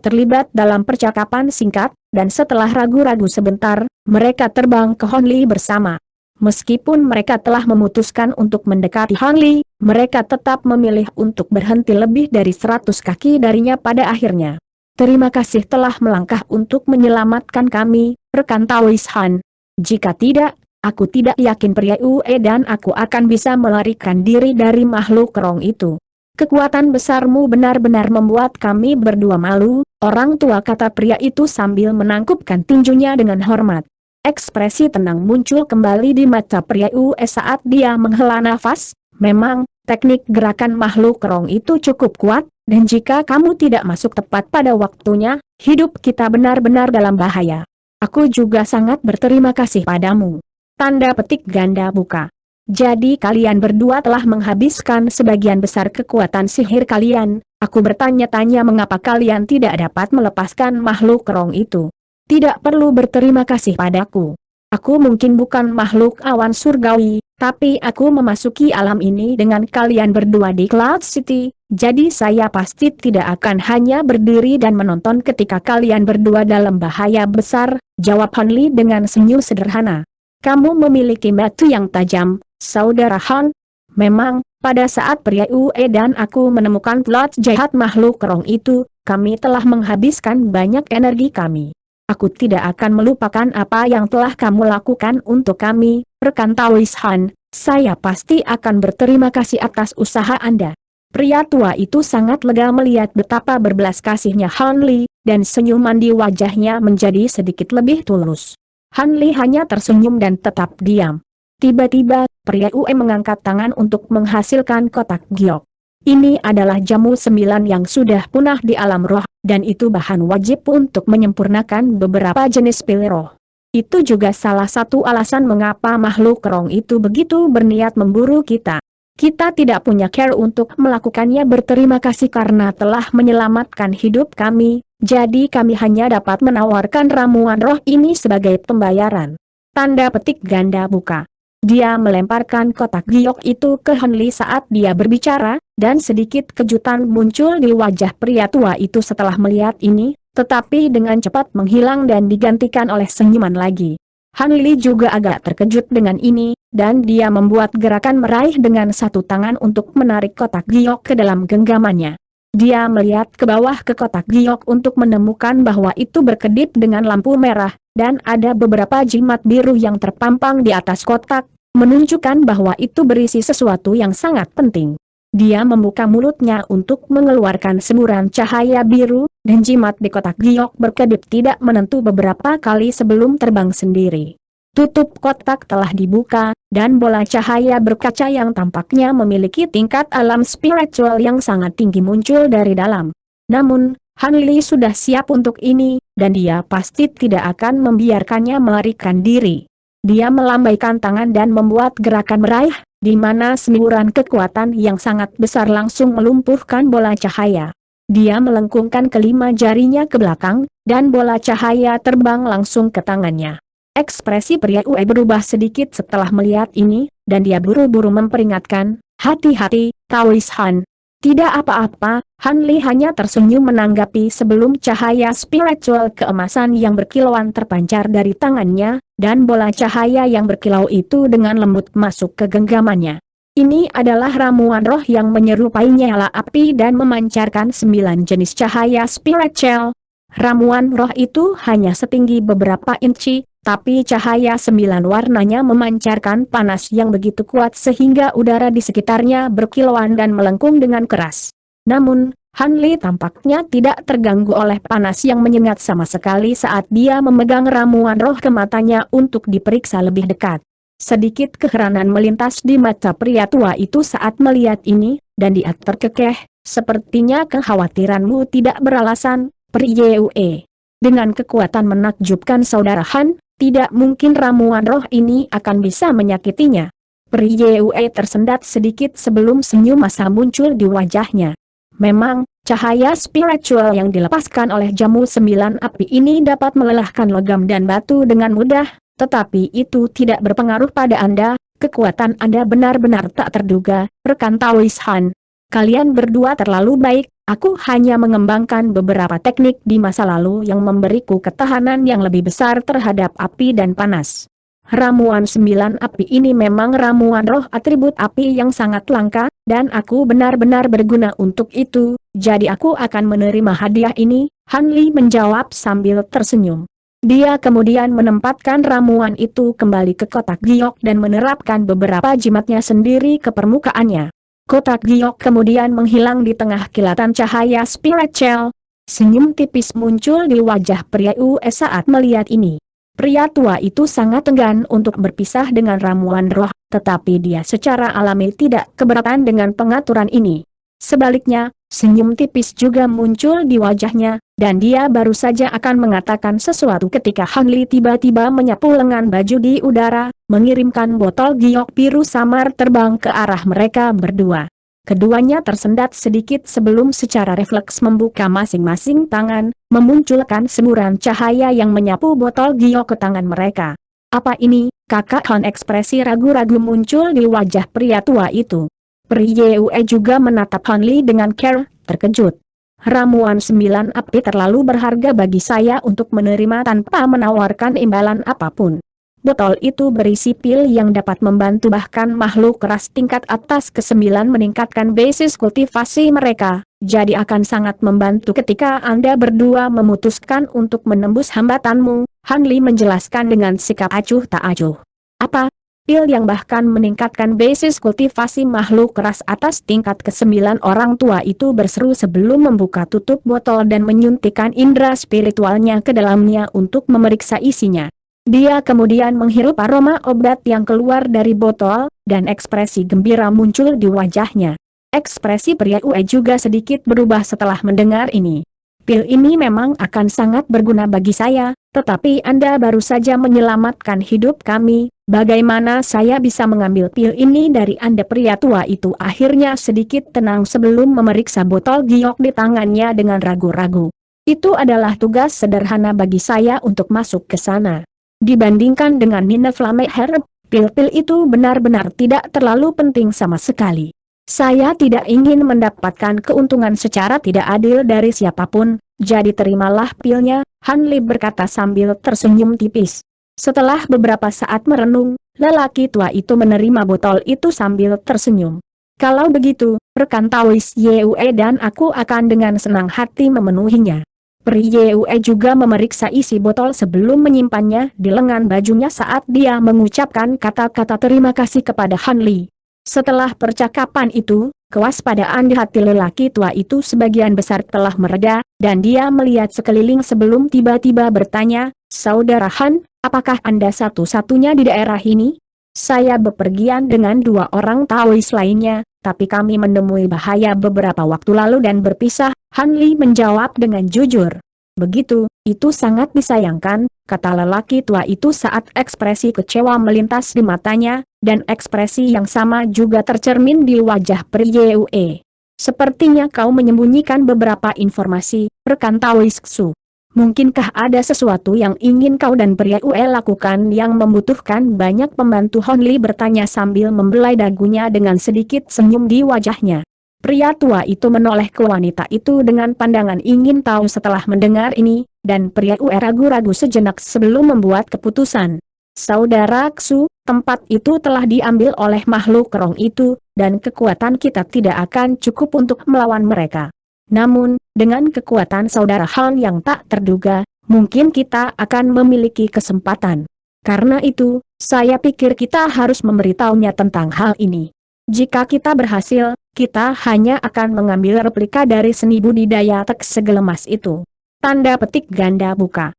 terlibat dalam percakapan singkat, dan setelah ragu-ragu sebentar, mereka terbang ke Han Li bersama. Meskipun mereka telah memutuskan untuk mendekati Han Li, mereka tetap memilih untuk berhenti lebih dari 100 kaki darinya pada akhirnya. Terima kasih telah melangkah untuk menyelamatkan kami, rekan Taois Han. Jika tidak, aku tidak yakin pria Ue dan aku akan bisa melarikan diri dari makhluk Rong itu. Kekuatan besarmu benar-benar membuat kami berdua malu, orang tua kata pria itu sambil menangkupkan tinjunya dengan hormat. Ekspresi tenang muncul kembali di mata pria Ue saat dia menghela nafas, Memang, teknik gerakan makhluk kerong itu cukup kuat, dan jika kamu tidak masuk tepat pada waktunya, hidup kita benar-benar dalam bahaya. Aku juga sangat berterima kasih padamu. Tanda petik ganda buka. Jadi kalian berdua telah menghabiskan sebagian besar kekuatan sihir kalian. Aku bertanya-tanya mengapa kalian tidak dapat melepaskan makhluk kerong itu. Tidak perlu berterima kasih padaku. Aku mungkin bukan makhluk awan surgawi, tapi aku memasuki alam ini dengan kalian berdua di Cloud City, jadi saya pasti tidak akan hanya berdiri dan menonton ketika kalian berdua dalam bahaya besar, jawab Han Li dengan senyum sederhana. Kamu memiliki mata yang tajam, Saudara Han. Memang, pada saat pria Ue dan aku menemukan plot jahat makhluk kerong itu, kami telah menghabiskan banyak energi kami. Aku tidak akan melupakan apa yang telah kamu lakukan untuk kami, rekan Taois Han. Saya pasti akan berterima kasih atas usaha Anda. Pria tua itu sangat lega melihat betapa berbelas kasihnya Han Li, dan senyuman di wajahnya menjadi sedikit lebih tulus. Han Li hanya tersenyum dan tetap diam. Tiba-tiba, pria Ue mengangkat tangan untuk menghasilkan kotak giok. Ini adalah jamu 9 yang sudah punah di alam roh, dan itu bahan wajib untuk menyempurnakan beberapa jenis pil roh. Itu juga salah satu alasan mengapa makhluk kerong itu begitu berniat memburu kita. Kita tidak punya care untuk melakukannya. Berterima kasih karena telah menyelamatkan hidup kami, jadi kami hanya dapat menawarkan ramuan roh ini sebagai pembayaran. Tanda petik ganda buka. Dia melemparkan kotak giok itu ke Han Li saat dia berbicara, dan sedikit kejutan muncul di wajah pria tua itu setelah melihat ini, tetapi dengan cepat menghilang dan digantikan oleh senyuman lagi. Han Li juga agak terkejut dengan ini, dan dia membuat gerakan meraih dengan satu tangan untuk menarik kotak giok ke dalam genggamannya. Dia melihat ke bawah ke kotak giok untuk menemukan bahwa itu berkedip dengan lampu merah, dan ada beberapa jimat biru yang terpampang di atas kotak, menunjukkan bahwa itu berisi sesuatu yang sangat penting. Dia membuka mulutnya untuk mengeluarkan semburan cahaya biru, dan jimat di kotak giok berkedip tidak menentu beberapa kali sebelum terbang sendiri. Tutup kotak telah dibuka, dan bola cahaya berkaca yang tampaknya memiliki tingkat alam spiritual yang sangat tinggi muncul dari dalam. Namun, Han Li sudah siap untuk ini, dan dia pasti tidak akan membiarkannya melarikan diri. Dia melambaikan tangan dan membuat gerakan meraih, di mana semburan kekuatan yang sangat besar langsung melumpuhkan bola cahaya. Dia melengkungkan kelima jarinya ke belakang, dan bola cahaya terbang langsung ke tangannya. Ekspresi pria Ue berubah sedikit setelah melihat ini, dan dia buru-buru memperingatkan, hati-hati, Taois Han. Tidak apa-apa, Han Li hanya tersenyum menanggapi sebelum cahaya spiritual keemasan yang berkilauan terpancar dari tangannya, dan bola cahaya yang berkilau itu dengan lembut masuk ke genggamannya. Ini adalah ramuan roh yang menyerupai nyala api dan memancarkan 9 jenis cahaya spiritual. Ramuan roh itu hanya setinggi beberapa inci, tapi cahaya 9 warnanya memancarkan panas yang begitu kuat sehingga udara di sekitarnya berkilauan dan melengkung dengan keras. Namun, Han Li tampaknya tidak terganggu oleh panas yang menyengat sama sekali saat dia memegang ramuan roh ke matanya untuk diperiksa lebih dekat. Sedikit keheranan melintas di mata pria tua itu saat melihat ini, dan dia terkekeh, sepertinya kekhawatiranmu tidak beralasan, Pria Ue. Dengan kekuatan menakjubkan Saudara Han, tidak mungkin ramuan roh ini akan bisa menyakitinya. Pria Ue tersendat sedikit sebelum senyum masa muncul di wajahnya. Memang, cahaya spiritual yang dilepaskan oleh jamu 9 api ini dapat melelahkan logam dan batu dengan mudah, tetapi itu tidak berpengaruh pada Anda. Kekuatan Anda benar-benar tak terduga, rekan Taois Han. Kalian berdua terlalu baik. Aku hanya mengembangkan beberapa teknik di masa lalu yang memberiku ketahanan yang lebih besar terhadap api dan panas. Ramuan 9 api ini memang ramuan roh atribut api yang sangat langka, dan aku benar-benar berguna untuk itu, jadi aku akan menerima hadiah ini, Han Li menjawab sambil tersenyum. Dia kemudian menempatkan ramuan itu kembali ke kotak giok dan menerapkan beberapa jimatnya sendiri ke permukaannya. Kotak giok kemudian menghilang di tengah kilatan cahaya spiritual. Senyum tipis muncul di wajah pria Ue saat melihat ini. Pria tua itu sangat enggan untuk berpisah dengan ramuan roh, tetapi dia secara alami tidak keberatan dengan pengaturan ini. Sebaliknya, senyum tipis juga muncul di wajahnya, dan dia baru saja akan mengatakan sesuatu ketika Han Li tiba-tiba menyapu lengan baju di udara, mengirimkan botol giok biru samar terbang ke arah mereka berdua. Keduanya tersendat sedikit sebelum secara refleks membuka masing-masing tangan, memunculkan semburan cahaya yang menyapu botol giok ke tangan mereka. Apa ini, kakak Han? Ekspresi ragu-ragu muncul di wajah pria tua itu. Pri Yue juga menatap Han Li dengan care, terkejut. Ramuan 9 api terlalu berharga bagi saya untuk menerima tanpa menawarkan imbalan apapun. Botol itu berisi pil yang dapat membantu bahkan makhluk keras tingkat atas ke-9 meningkatkan basis kultivasi mereka, jadi akan sangat membantu ketika Anda berdua memutuskan untuk menembus hambatanmu, Han Li menjelaskan dengan sikap acuh tak acuh. Apa? Pil yang bahkan meningkatkan basis kultivasi makhluk keras atas tingkat ke-9? Orang tua itu berseru sebelum membuka tutup botol dan menyuntikkan indera spiritualnya ke dalamnya untuk memeriksa isinya. Dia kemudian menghirup aroma obat yang keluar dari botol, dan ekspresi gembira muncul di wajahnya. Ekspresi pria Ue juga sedikit berubah setelah mendengar ini. Pil ini memang akan sangat berguna bagi saya, tetapi Anda baru saja menyelamatkan hidup kami, bagaimana saya bisa mengambil pil ini dari Anda? Pria tua itu akhirnya sedikit tenang sebelum memeriksa botol giok di tangannya dengan ragu-ragu. Itu adalah tugas sederhana bagi saya untuk masuk ke sana. Dibandingkan dengan Nina Flame Herb, pil-pil itu benar-benar tidak terlalu penting sama sekali. Saya tidak ingin mendapatkan keuntungan secara tidak adil dari siapapun, jadi terimalah pilnya, Han Li berkata sambil tersenyum tipis. Setelah beberapa saat merenung, lelaki tua itu menerima botol itu sambil tersenyum. Kalau begitu, rekan Taois Yue dan aku akan dengan senang hati memenuhinya. Pri Yue juga memeriksa isi botol sebelum menyimpannya di lengan bajunya saat dia mengucapkan kata-kata terima kasih kepada Han Li. Setelah percakapan itu, kewaspadaan di hati lelaki tua itu sebagian besar telah mereda, dan dia melihat sekeliling sebelum tiba-tiba bertanya, "Saudara Han, apakah Anda satu-satunya di daerah ini? Saya bepergian dengan 2 orang Taois lainnya, tapi kami menemui bahaya beberapa waktu lalu dan berpisah." Han Li menjawab dengan jujur. "Begitu, itu sangat disayangkan," kata lelaki tua itu saat ekspresi kecewa melintas di matanya, dan ekspresi yang sama juga tercermin di wajah Pri Yue. "Sepertinya kau menyembunyikan beberapa informasi, rekan Taois Xu. Mungkinkah ada sesuatu yang ingin kau dan Pri Yue lakukan yang membutuhkan banyak pembantu?" Han Li bertanya sambil membelai dagunya dengan sedikit senyum di wajahnya. Pria tua itu menoleh ke wanita itu dengan pandangan ingin tahu. Setelah mendengar ini, dan Pria Ue ragu-ragu sejenak sebelum membuat keputusan. "Saudara Xu, tempat itu telah diambil oleh makhluk kerong itu, dan kekuatan kita tidak akan cukup untuk melawan mereka. Namun, dengan kekuatan saudara Han yang tak terduga, mungkin kita akan memiliki kesempatan. Karena itu, saya pikir kita harus memberitahunya tentang hal ini. Jika kita berhasil, kita hanya akan mengambil replika dari seni budidaya teks segelemas itu." Tanda petik ganda buka.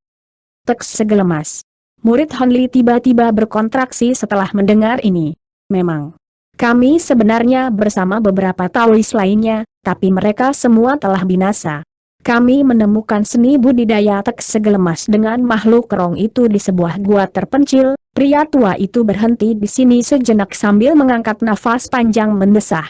Teks segelemas. Murid Han Li tiba-tiba berkontraksi setelah mendengar ini. "Memang. Kami sebenarnya bersama beberapa Taois lainnya, tapi mereka semua telah binasa. Kami menemukan seni budidaya teks segelemas dengan makhluk kerong itu di sebuah gua terpencil." Pria tua itu berhenti di sini sejenak sambil mengangkat nafas panjang mendesah.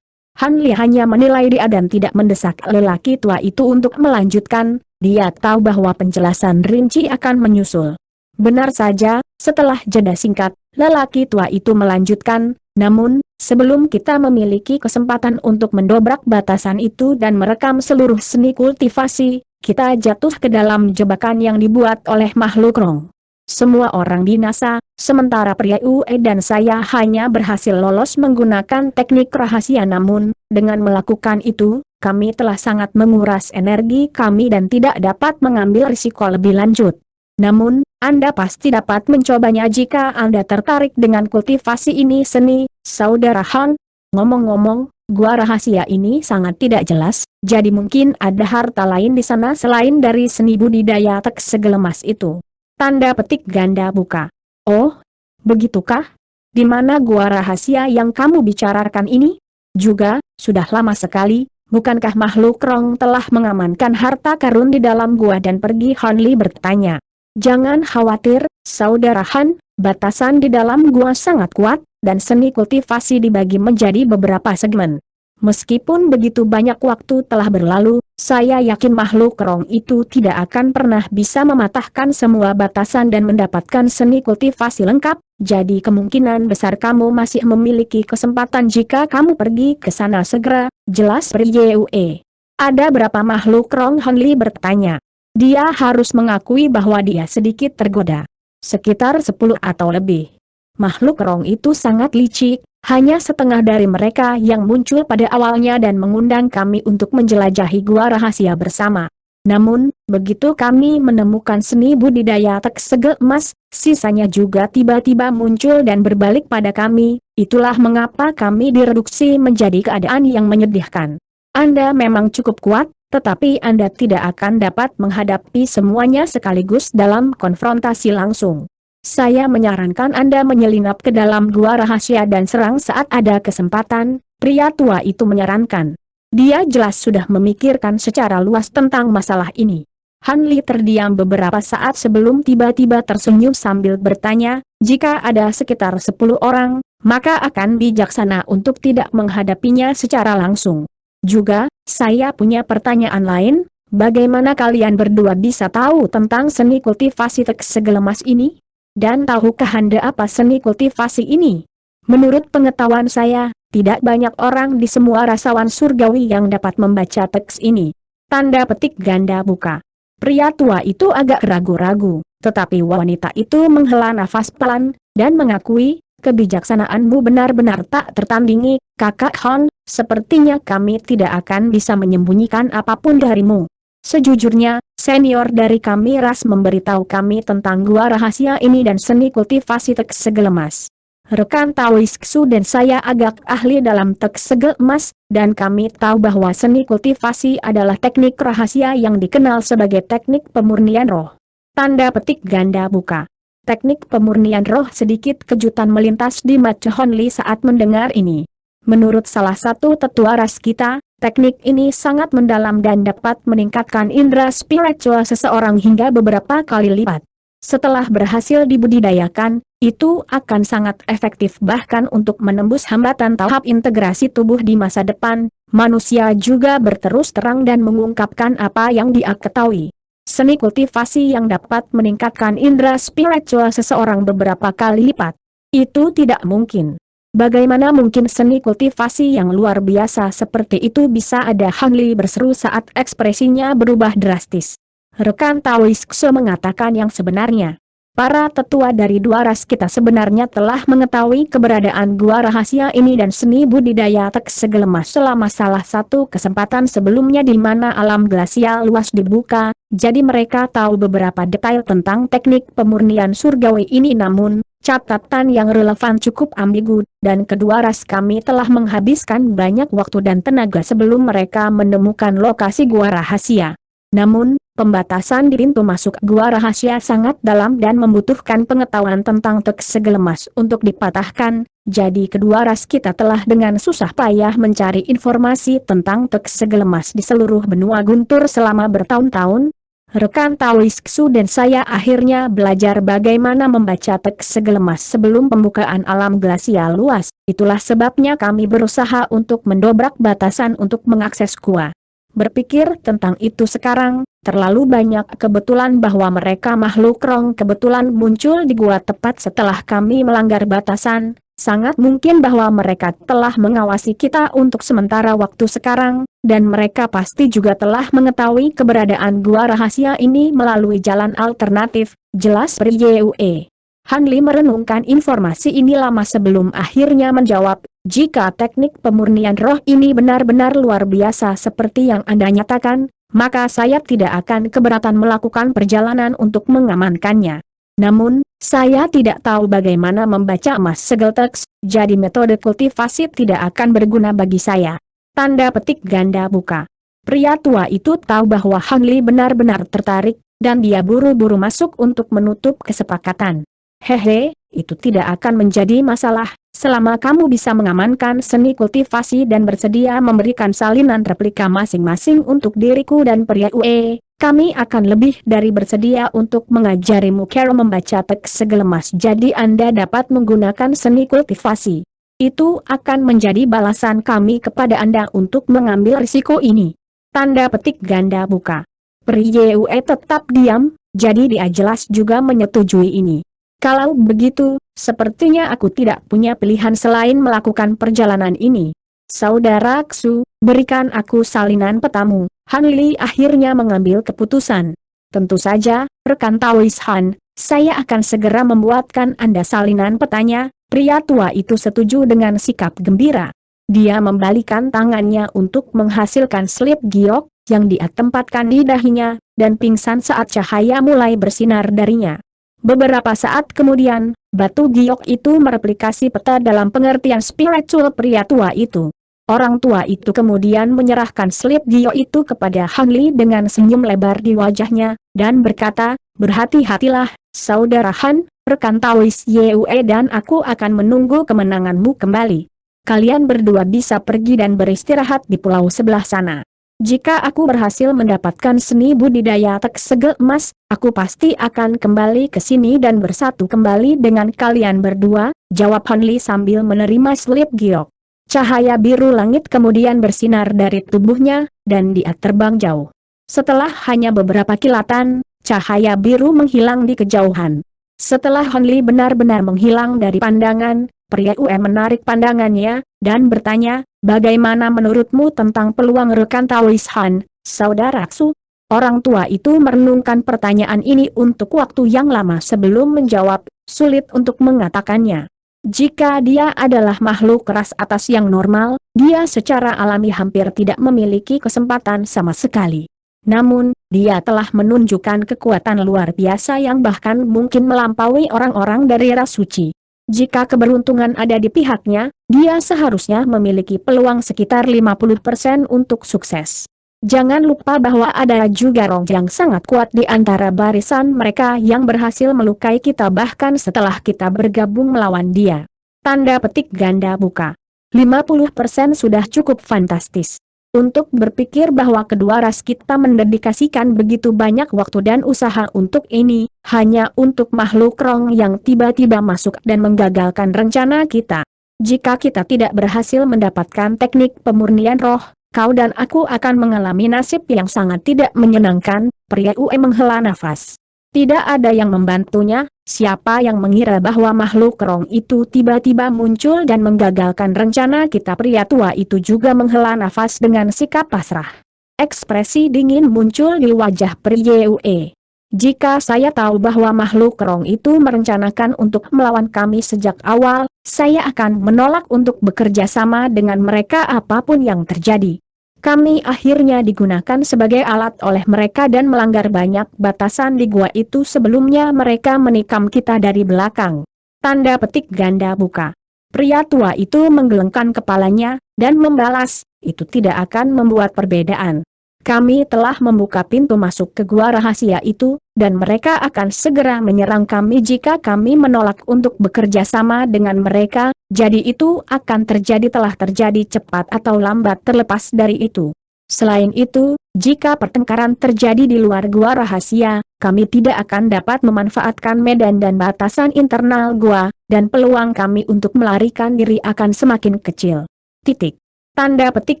Han Li hanya menilai dia dan tidak mendesak lelaki tua itu untuk melanjutkan, dia tahu bahwa penjelasan rinci akan menyusul. Benar saja, setelah jeda singkat, lelaki tua itu melanjutkan, "Namun, sebelum kita memiliki kesempatan untuk mendobrak batasan itu dan merekam seluruh seni kultivasi, kita jatuh ke dalam jebakan yang dibuat oleh makhluk rong. Semua orang binasa, sementara Pria Ue dan saya hanya berhasil lolos menggunakan teknik rahasia. Namun, dengan melakukan itu, kami telah sangat menguras energi kami dan tidak dapat mengambil risiko lebih lanjut. Namun, Anda pasti dapat mencobanya jika Anda tertarik dengan kultivasi ini seni, saudara Han. Ngomong-ngomong, gua rahasia ini sangat tidak jelas, jadi mungkin ada harta lain di sana selain dari seni budidaya teks segelemas itu." Tanda petik ganda buka. Oh, begitukah? Di mana gua rahasia yang kamu bicarakan ini? Juga, sudah lama sekali, bukankah makhluk Rong telah mengamankan harta karun di dalam gua dan pergi? Han Li bertanya. Jangan khawatir, Saudara Han, batasan di dalam gua sangat kuat, dan seni kultivasi dibagi menjadi beberapa segmen. Meskipun begitu banyak waktu telah berlalu, saya yakin makhluk Rong itu tidak akan pernah bisa mematahkan semua batasan dan mendapatkan seni kultivasi lengkap, jadi kemungkinan besar kamu masih memiliki kesempatan jika kamu pergi ke sana segera, jelas Yue. Ada berapa makhluk Rong? Han Li bertanya. Dia harus mengakui bahwa dia sedikit tergoda. Sekitar 10 atau lebih. Makhluk Rong itu sangat licik. Hanya setengah dari mereka yang muncul pada awalnya dan mengundang kami untuk menjelajahi gua rahasia bersama. Namun, begitu kami menemukan seni budidaya teks segel emas, sisanya juga tiba-tiba muncul dan berbalik pada kami, itulah mengapa kami direduksi menjadi keadaan yang menyedihkan. Anda memang cukup kuat, tetapi Anda tidak akan dapat menghadapi semuanya sekaligus dalam konfrontasi langsung. Saya menyarankan Anda menyelinap ke dalam gua rahasia dan serang saat ada kesempatan, pria tua itu menyarankan. Dia jelas sudah memikirkan secara luas tentang masalah ini. Han Li terdiam beberapa saat sebelum tiba-tiba tersenyum sambil bertanya, jika ada sekitar 10 orang, maka akan bijaksana untuk tidak menghadapinya secara langsung. Juga, saya punya pertanyaan lain, bagaimana kalian berdua bisa tahu tentang seni kultivasi teks segel emas ini? Dan tahukah Anda apa seni kultivasi ini? Menurut pengetahuan saya, tidak banyak orang di semua rasawan surgawi yang dapat membaca teks ini. Tanda petik ganda buka. Pria tua itu agak ragu-ragu, tetapi wanita itu menghela nafas pelan, dan mengakui, kebijaksanaanmu benar-benar tak tertandingi, Kakak Han, sepertinya kami tidak akan bisa menyembunyikan apapun darimu. Sejujurnya, senior dari kami ras memberitahu kami tentang gua rahasia ini dan seni kultivasi teks segel emas. Rekan Taois Ksu dan saya agak ahli dalam teks segel emas, dan kami tahu bahwa seni kultivasi adalah teknik rahasia yang dikenal sebagai teknik pemurnian roh. Tanda petik ganda buka. Teknik pemurnian roh. Sedikit kejutan melintas di mata Han Li saat mendengar ini. Menurut salah satu tetua ras kita, teknik ini sangat mendalam dan dapat meningkatkan indera spiritual seseorang hingga beberapa kali lipat. Setelah berhasil dibudidayakan, itu akan sangat efektif bahkan untuk menembus hambatan tahap integrasi tubuh di masa depan. Manusia juga berterus terang dan mengungkapkan apa yang dia ketahui. Seni kultivasi yang dapat meningkatkan indera spiritual seseorang beberapa kali lipat. Itu tidak mungkin. Bagaimana mungkin seni kultivasi yang luar biasa seperti itu bisa ada? Han Li berseru saat ekspresinya berubah drastis. Rekan Taois Ksu mengatakan yang sebenarnya. Para tetua dari dua ras kita sebenarnya telah mengetahui keberadaan gua rahasia ini dan seni budidaya teks segel emas selama salah satu kesempatan sebelumnya di mana alam glasial luas dibuka, jadi mereka tahu beberapa detail tentang teknik pemurnian surgawi ini. Namun, catatan yang relevan cukup ambigu, dan kedua ras kami telah menghabiskan banyak waktu dan tenaga sebelum mereka menemukan lokasi gua rahasia. Namun, pembatasan di pintu masuk gua rahasia sangat dalam dan membutuhkan pengetahuan tentang teks segel emas untuk dipatahkan, jadi kedua ras kita telah dengan susah payah mencari informasi tentang teks segel emas di seluruh benua guntur selama bertahun-tahun. Rekan Taois Ksu dan saya akhirnya belajar bagaimana membaca teks segel emas sebelum pembukaan alam glasial luas, itulah sebabnya kami berusaha untuk mendobrak batasan untuk mengakses gua. Berpikir tentang itu sekarang, terlalu banyak kebetulan bahwa mereka makhluk Rong kebetulan muncul di gua tepat setelah kami melanggar batasan, sangat mungkin bahwa mereka telah mengawasi kita untuk sementara waktu sekarang, dan mereka pasti juga telah mengetahui keberadaan gua rahasia ini melalui jalan alternatif, jelas Yue. Han Li merenungkan informasi ini lama sebelum akhirnya menjawab, jika teknik pemurnian roh ini benar-benar luar biasa seperti yang Anda nyatakan, maka saya tidak akan keberatan melakukan perjalanan untuk mengamankannya. Namun, saya tidak tahu bagaimana membaca emas segel teks, jadi metode kultivasi tidak akan berguna bagi saya. Tanda petik ganda buka. Pria tua itu tahu bahwa Han Li benar-benar tertarik, dan dia buru-buru masuk untuk menutup kesepakatan. Hehe, itu tidak akan menjadi masalah, selama kamu bisa mengamankan seni kultivasi dan bersedia memberikan salinan replika masing-masing untuk diriku dan pria UE. Kami akan lebih dari bersedia untuk mengajarimu cara membaca teks segelemas, jadi Anda dapat menggunakan seni kultivasi. Itu akan menjadi balasan kami kepada Anda untuk mengambil risiko ini. Tanda petik ganda buka. Pri Yue tetap diam, jadi dia jelas juga menyetujui ini. Kalau begitu, sepertinya aku tidak punya pilihan selain melakukan perjalanan ini. Saudara Ksu, berikan aku salinan petamu. Han Li akhirnya mengambil keputusan. Tentu saja, rekan Taois Han, saya akan segera membuatkan Anda salinan petanya. Pria tua itu setuju dengan sikap gembira. Dia membalikan tangannya untuk menghasilkan slip giok, yang dia tempatkan di dahinya, dan pingsan saat cahaya mulai bersinar darinya. Beberapa saat kemudian, batu giok itu mereplikasi peta dalam pengertian spiritual pria tua itu. Orang tua itu kemudian menyerahkan slip giok itu kepada Han Li dengan senyum lebar di wajahnya, dan berkata, berhati-hatilah, Saudara Han, rekan Taois Yue dan aku akan menunggu kemenanganmu kembali. Kalian berdua bisa pergi dan beristirahat di pulau sebelah sana. Jika aku berhasil mendapatkan seni budidaya teks segel emas, aku pasti akan kembali ke sini dan bersatu kembali dengan kalian berdua, jawab Han Li sambil menerima slip giok. Cahaya biru langit kemudian bersinar dari tubuhnya, dan dia terbang jauh. Setelah hanya beberapa kilatan, cahaya biru menghilang di kejauhan. Setelah Han Li benar-benar menghilang dari pandangan, pria UE menarik pandangannya, dan bertanya, bagaimana menurutmu tentang peluang rekan Taois Han, Saudara Ksu? Orang tua itu merenungkan pertanyaan ini untuk waktu yang lama sebelum menjawab, sulit untuk mengatakannya. Jika dia adalah makhluk keras atas yang normal, dia secara alami hampir tidak memiliki kesempatan sama sekali. Namun, dia telah menunjukkan kekuatan luar biasa yang bahkan mungkin melampaui orang-orang dari ras suci. Jika keberuntungan ada di pihaknya, dia seharusnya memiliki peluang sekitar 50% untuk sukses. Jangan lupa bahwa ada juga Rong yang sangat kuat di antara barisan mereka yang berhasil melukai kita bahkan setelah kita bergabung melawan dia. Tanda petik ganda buka. 50% sudah cukup fantastis. Untuk berpikir bahwa kedua ras kita mendedikasikan begitu banyak waktu dan usaha untuk ini, hanya untuk makhluk Rong yang tiba-tiba masuk dan menggagalkan rencana kita. Jika kita tidak berhasil mendapatkan teknik pemurnian roh, kau dan aku akan mengalami nasib yang sangat tidak menyenangkan. Pria UE menghela nafas. Tidak ada yang membantunya, siapa yang mengira bahwa makhluk Rong itu tiba-tiba muncul dan menggagalkan rencana kita. Pria tua itu juga menghela nafas dengan sikap pasrah. Ekspresi dingin muncul di wajah pria UE. Jika saya tahu bahwa makhluk Rong itu merencanakan untuk melawan kami sejak awal, saya akan menolak untuk bekerja sama dengan mereka apapun yang terjadi. Kami akhirnya digunakan sebagai alat oleh mereka dan melanggar banyak batasan di gua itu sebelumnya mereka menikam kita dari belakang. Tanda petik ganda buka. Pria tua itu menggelengkan kepalanya, dan membalas, itu tidak akan membuat perbedaan. Kami telah membuka pintu masuk ke gua rahasia itu, dan mereka akan segera menyerang kami jika kami menolak untuk bekerja sama dengan mereka, jadi itu akan terjadi telah terjadi cepat atau lambat terlepas dari itu. Selain itu, jika pertengkaran terjadi di luar gua rahasia, kami tidak akan dapat memanfaatkan medan dan batasan internal gua, dan peluang kami untuk melarikan diri akan semakin kecil. Titik. Tanda petik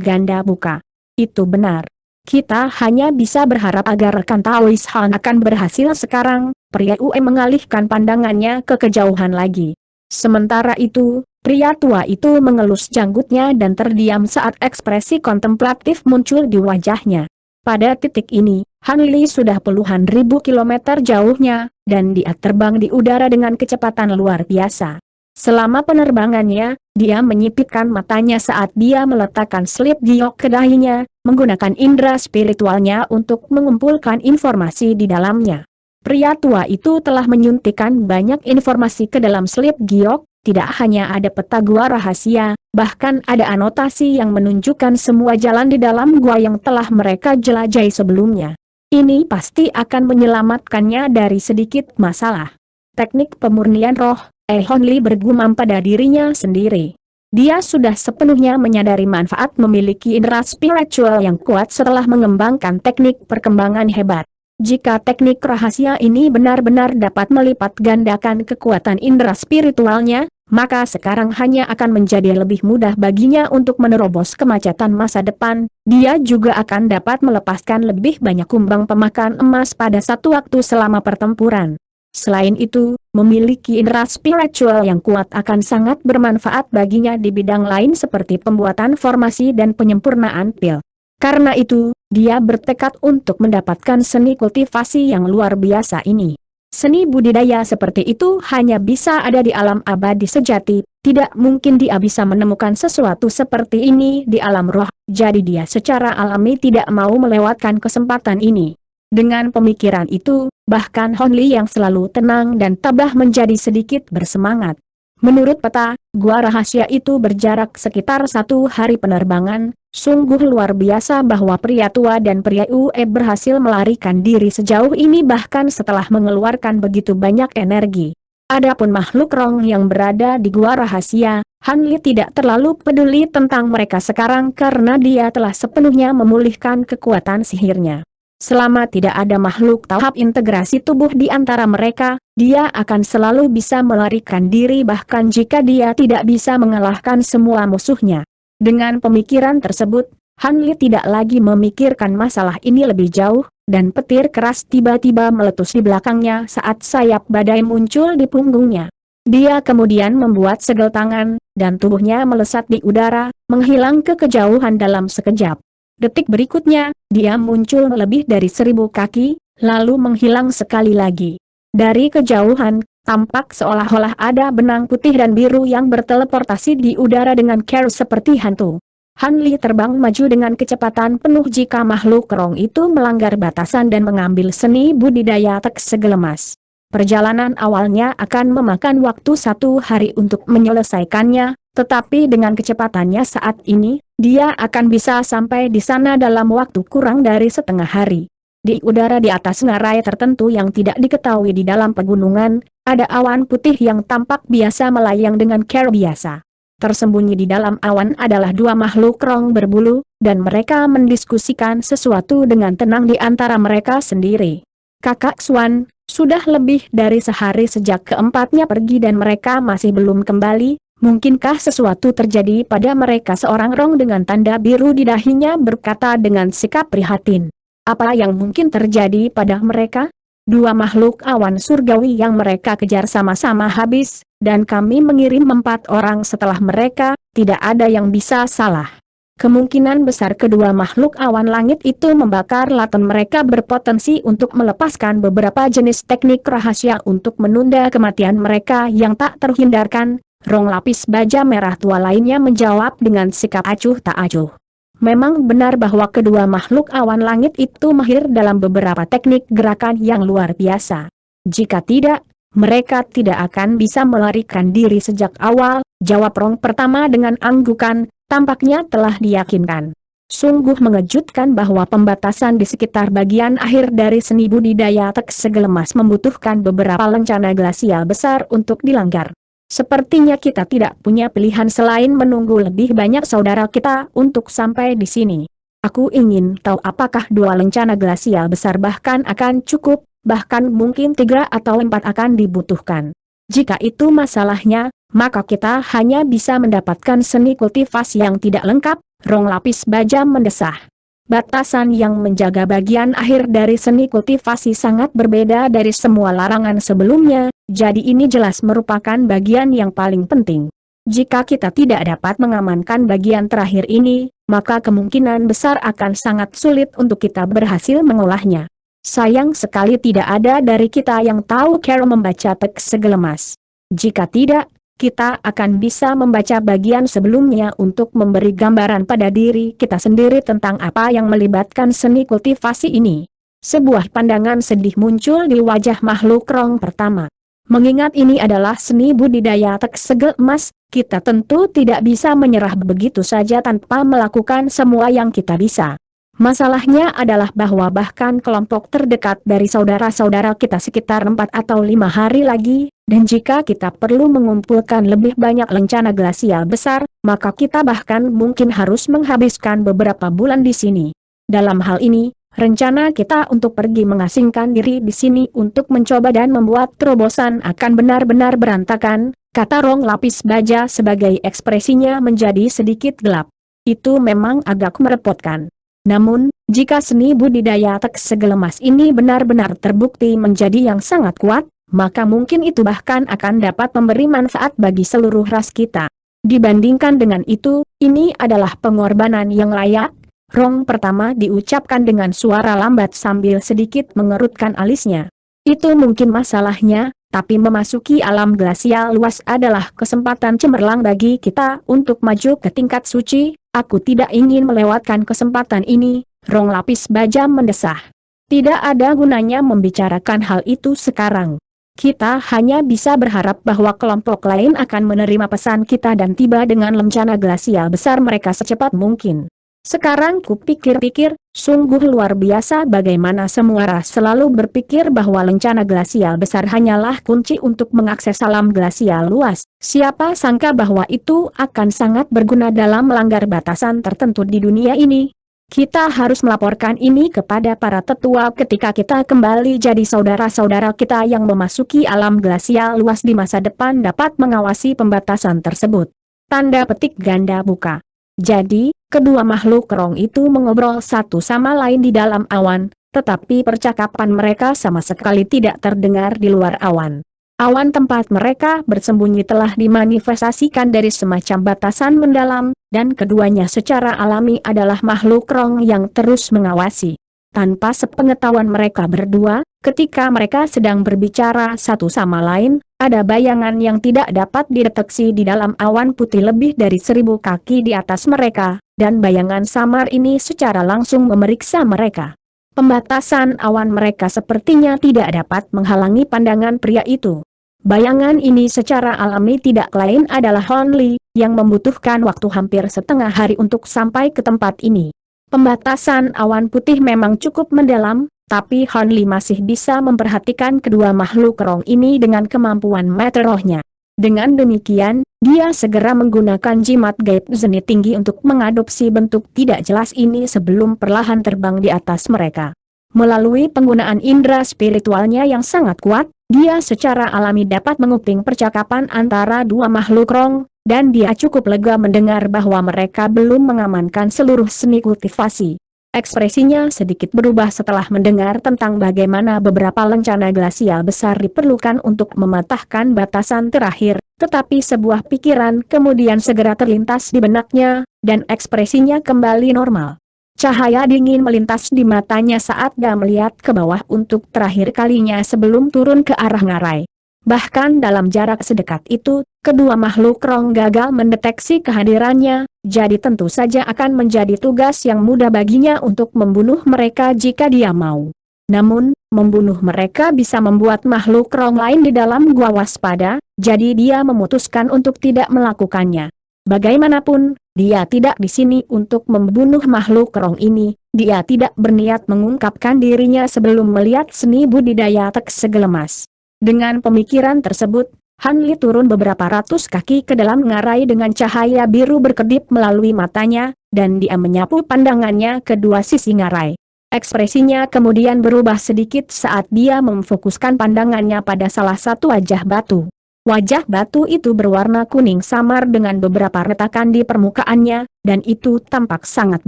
ganda buka. Itu benar. Kita hanya bisa berharap agar rekan Taois Han akan berhasil sekarang. Pria UE mengalihkan pandangannya ke kejauhan lagi. Sementara itu, pria tua itu mengelus janggutnya dan terdiam saat ekspresi kontemplatif muncul di wajahnya. Pada titik ini, Han Li sudah puluhan ribu kilometer jauhnya, dan dia terbang di udara dengan kecepatan luar biasa. Selama penerbangannya, dia menyipitkan matanya saat dia meletakkan slip giok ke dahinya, menggunakan indera spiritualnya untuk mengumpulkan informasi di dalamnya. Pria tua itu telah menyuntikkan banyak informasi ke dalam slip giok, tidak hanya ada peta gua rahasia, bahkan ada anotasi yang menunjukkan semua jalan di dalam gua yang telah mereka jelajahi sebelumnya. Ini pasti akan menyelamatkannya dari sedikit masalah. Teknik pemurnian roh, Hon Li bergumam pada dirinya sendiri. Dia sudah sepenuhnya menyadari manfaat memiliki indera spiritual yang kuat setelah mengembangkan teknik perkembangan hebat. Jika teknik rahasia ini benar-benar dapat melipat gandakan kekuatan indera spiritualnya, maka sekarang hanya akan menjadi lebih mudah baginya untuk menerobos kemacetan masa depan. Dia juga akan dapat melepaskan lebih banyak kumbang pemakan emas pada satu waktu selama pertempuran. Selain itu, memiliki indera spiritual yang kuat akan sangat bermanfaat baginya di bidang lain seperti pembuatan formasi dan penyempurnaan pil. Karena itu, dia bertekad untuk mendapatkan seni kultivasi yang luar biasa ini. Seni budidaya seperti itu hanya bisa ada di alam abadi sejati, tidak mungkin dia bisa menemukan sesuatu seperti ini di alam roh, jadi dia secara alami tidak mau melewatkan kesempatan ini. Dengan pemikiran itu, bahkan Hon Li yang selalu tenang dan tabah menjadi sedikit bersemangat. Menurut peta, gua rahasia itu berjarak sekitar 1 hari penerbangan. Sungguh luar biasa bahwa pria tua dan pria UE berhasil melarikan diri sejauh ini bahkan setelah mengeluarkan begitu banyak energi. Adapun makhluk roh yang berada di gua rahasia, Han Li tidak terlalu peduli tentang mereka sekarang karena dia telah sepenuhnya memulihkan kekuatan sihirnya. Selama tidak ada makhluk tahap integrasi tubuh di antara mereka, dia akan selalu bisa melarikan diri bahkan jika dia tidak bisa mengalahkan semua musuhnya. Dengan pemikiran tersebut, Han Li tidak lagi memikirkan masalah ini lebih jauh, dan petir keras tiba-tiba meletus di belakangnya saat sayap badai muncul di punggungnya. Dia kemudian membuat segel tangan, dan tubuhnya melesat di udara, menghilang ke kejauhan dalam sekejap. Detik berikutnya, dia muncul lebih dari 1000 kaki, lalu menghilang sekali lagi. Dari kejauhan, tampak seolah-olah ada benang putih dan biru yang berteleportasi di udara dengan cara seperti hantu. Han Li terbang maju dengan kecepatan penuh jika makhluk roh itu melanggar batasan dan mengambil seni budidaya teks segelemas. Perjalanan awalnya akan memakan waktu 1 hari untuk menyelesaikannya, tetapi dengan kecepatannya saat ini, dia akan bisa sampai di sana dalam waktu kurang dari setengah hari. Di udara di atas ngarai tertentu yang tidak diketahui di dalam pegunungan, ada awan putih yang tampak biasa melayang dengan cara biasa. Tersembunyi di dalam awan adalah 2 makhluk roh berbulu, dan mereka mendiskusikan sesuatu dengan tenang di antara mereka sendiri. Kakak Swan, sudah lebih dari sehari sejak keempatnya pergi dan mereka masih belum kembali. Mungkinkah sesuatu terjadi pada mereka? Seorang roh dengan tanda biru di dahinya berkata dengan sikap prihatin. Apa yang mungkin terjadi pada mereka? 2 makhluk awan surgawi yang mereka kejar sama-sama habis, dan kami mengirim 4 orang setelah mereka, tidak ada yang bisa salah. Kemungkinan besar kedua makhluk awan langit itu membakar laton mereka berpotensi untuk melepaskan beberapa jenis teknik rahasia untuk menunda kematian mereka yang tak terhindarkan. Rong lapis baja merah tua lainnya menjawab dengan sikap acuh tak acuh. Memang benar bahwa kedua makhluk awan langit itu mahir dalam beberapa teknik gerakan yang luar biasa. Jika tidak, mereka tidak akan bisa melarikan diri sejak awal, jawab Rong pertama dengan anggukan, tampaknya telah diyakinkan. Sungguh mengejutkan bahwa pembatasan di sekitar bagian akhir dari seni budidaya teks segelemas membutuhkan beberapa lencana glasial besar untuk dilanggar. Sepertinya kita tidak punya pilihan selain menunggu lebih banyak saudara kita untuk sampai di sini. Aku ingin tahu apakah 2 lencana glasial besar bahkan akan cukup, bahkan mungkin 3 atau 4 akan dibutuhkan. Jika itu masalahnya, maka kita hanya bisa mendapatkan seni kultivasi yang tidak lengkap, Rong lapis baja mendesah. Batasan yang menjaga bagian akhir dari seni kultivasi sangat berbeda dari semua larangan sebelumnya, jadi ini jelas merupakan bagian yang paling penting. Jika kita tidak dapat mengamankan bagian terakhir ini, maka kemungkinan besar akan sangat sulit untuk kita berhasil mengolahnya. Sayang sekali tidak ada dari kita yang tahu cara membaca teks segelemas. Jika tidak, kita akan bisa membaca bagian sebelumnya untuk memberi gambaran pada diri kita sendiri tentang apa yang melibatkan seni kultivasi ini. Sebuah pandangan sedih muncul di wajah makhluk roh pertama. Mengingat ini adalah seni budidaya teks segelemas, kita tentu tidak bisa menyerah begitu saja tanpa melakukan semua yang kita bisa. Masalahnya adalah bahwa bahkan kelompok terdekat dari saudara-saudara kita sekitar 4 atau 5 hari lagi, dan jika kita perlu mengumpulkan lebih banyak lencana glasial besar, maka kita bahkan mungkin harus menghabiskan beberapa bulan di sini. Dalam hal ini, rencana kita untuk pergi mengasingkan diri di sini untuk mencoba dan membuat terobosan akan benar-benar berantakan, kata Rong Lapis Baja sebagai ekspresinya menjadi sedikit gelap. Itu memang agak merepotkan. Namun, jika seni budidaya teks segelemas ini benar-benar terbukti menjadi yang sangat kuat, maka mungkin itu bahkan akan dapat memberi manfaat bagi seluruh ras kita. Dibandingkan dengan itu, ini adalah pengorbanan yang layak. Rong pertama diucapkan dengan suara lambat sambil sedikit mengerutkan alisnya. Itu mungkin masalahnya, tapi memasuki alam glasial luas adalah kesempatan cemerlang bagi kita untuk maju ke tingkat suci. Aku tidak ingin melewatkan kesempatan ini, Rong Lapis Baja mendesah. Tidak ada gunanya membicarakan hal itu sekarang. Kita hanya bisa berharap bahwa kelompok lain akan menerima pesan kita dan tiba dengan lencana glasial besar mereka secepat mungkin. Sekarang kupikir-pikir, sungguh luar biasa bagaimana semua ras selalu berpikir bahwa lencana glasial besar hanyalah kunci untuk mengakses alam glasial luas. Siapa sangka bahwa itu akan sangat berguna dalam melanggar batasan tertentu di dunia ini. Kita harus melaporkan ini kepada para tetua ketika kita kembali jadi saudara-saudara kita yang memasuki alam glasial luas di masa depan dapat mengawasi pembatasan tersebut. Tanda petik ganda buka. Jadi, kedua makhluk Rong itu mengobrol satu sama lain di dalam awan, tetapi percakapan mereka sama sekali tidak terdengar di luar awan. Awan tempat mereka bersembunyi telah dimanifestasikan dari semacam batasan mendalam, dan keduanya secara alami adalah makhluk Rong yang terus mengawasi. Tanpa sepengetahuan mereka berdua, ketika mereka sedang berbicara satu sama lain, ada bayangan yang tidak dapat dideteksi di dalam awan putih lebih dari 1000 kaki di atas mereka, dan bayangan samar ini secara langsung memeriksa mereka. Pembatasan awan mereka sepertinya tidak dapat menghalangi pandangan pria itu. Bayangan ini secara alami tidak lain adalah Hon Li, yang membutuhkan waktu hampir setengah hari untuk sampai ke tempat ini. Pembatasan awan putih memang cukup mendalam, tapi Hon Li masih bisa memperhatikan kedua makhluk Rong ini dengan kemampuan mata rohnya. Dengan demikian, dia segera menggunakan jimat gaib zenit tinggi untuk mengadopsi bentuk tidak jelas ini sebelum perlahan terbang di atas mereka. Melalui penggunaan indera spiritualnya yang sangat kuat, dia secara alami dapat menguping percakapan antara dua makhluk Rong, dan dia cukup lega mendengar bahwa mereka belum mengamankan seluruh seni kultivasi. Ekspresinya sedikit berubah setelah mendengar tentang bagaimana beberapa lencana glasial besar diperlukan untuk mematahkan batasan terakhir, tetapi sebuah pikiran kemudian segera terlintas di benaknya, dan ekspresinya kembali normal. Cahaya dingin melintas di matanya saat dia melihat ke bawah untuk terakhir kalinya sebelum turun ke arah ngarai. Bahkan dalam jarak sedekat itu, kedua makhluk Rong gagal mendeteksi kehadirannya, jadi tentu saja akan menjadi tugas yang mudah baginya untuk membunuh mereka jika dia mau. Namun, membunuh mereka bisa membuat makhluk Rong lain di dalam gua waspada, jadi dia memutuskan untuk tidak melakukannya. Bagaimanapun, dia tidak di sini untuk membunuh makhluk Rong ini, dia tidak berniat mengungkapkan dirinya sebelum melihat seni budidaya teks segelemas. Dengan pemikiran tersebut, Han Li turun beberapa ratus kaki ke dalam ngarai dengan cahaya biru berkedip melalui matanya, dan dia menyapu pandangannya ke dua sisi ngarai. Ekspresinya kemudian berubah sedikit saat dia memfokuskan pandangannya pada salah satu wajah batu. Wajah batu itu berwarna kuning samar dengan beberapa retakan di permukaannya, dan itu tampak sangat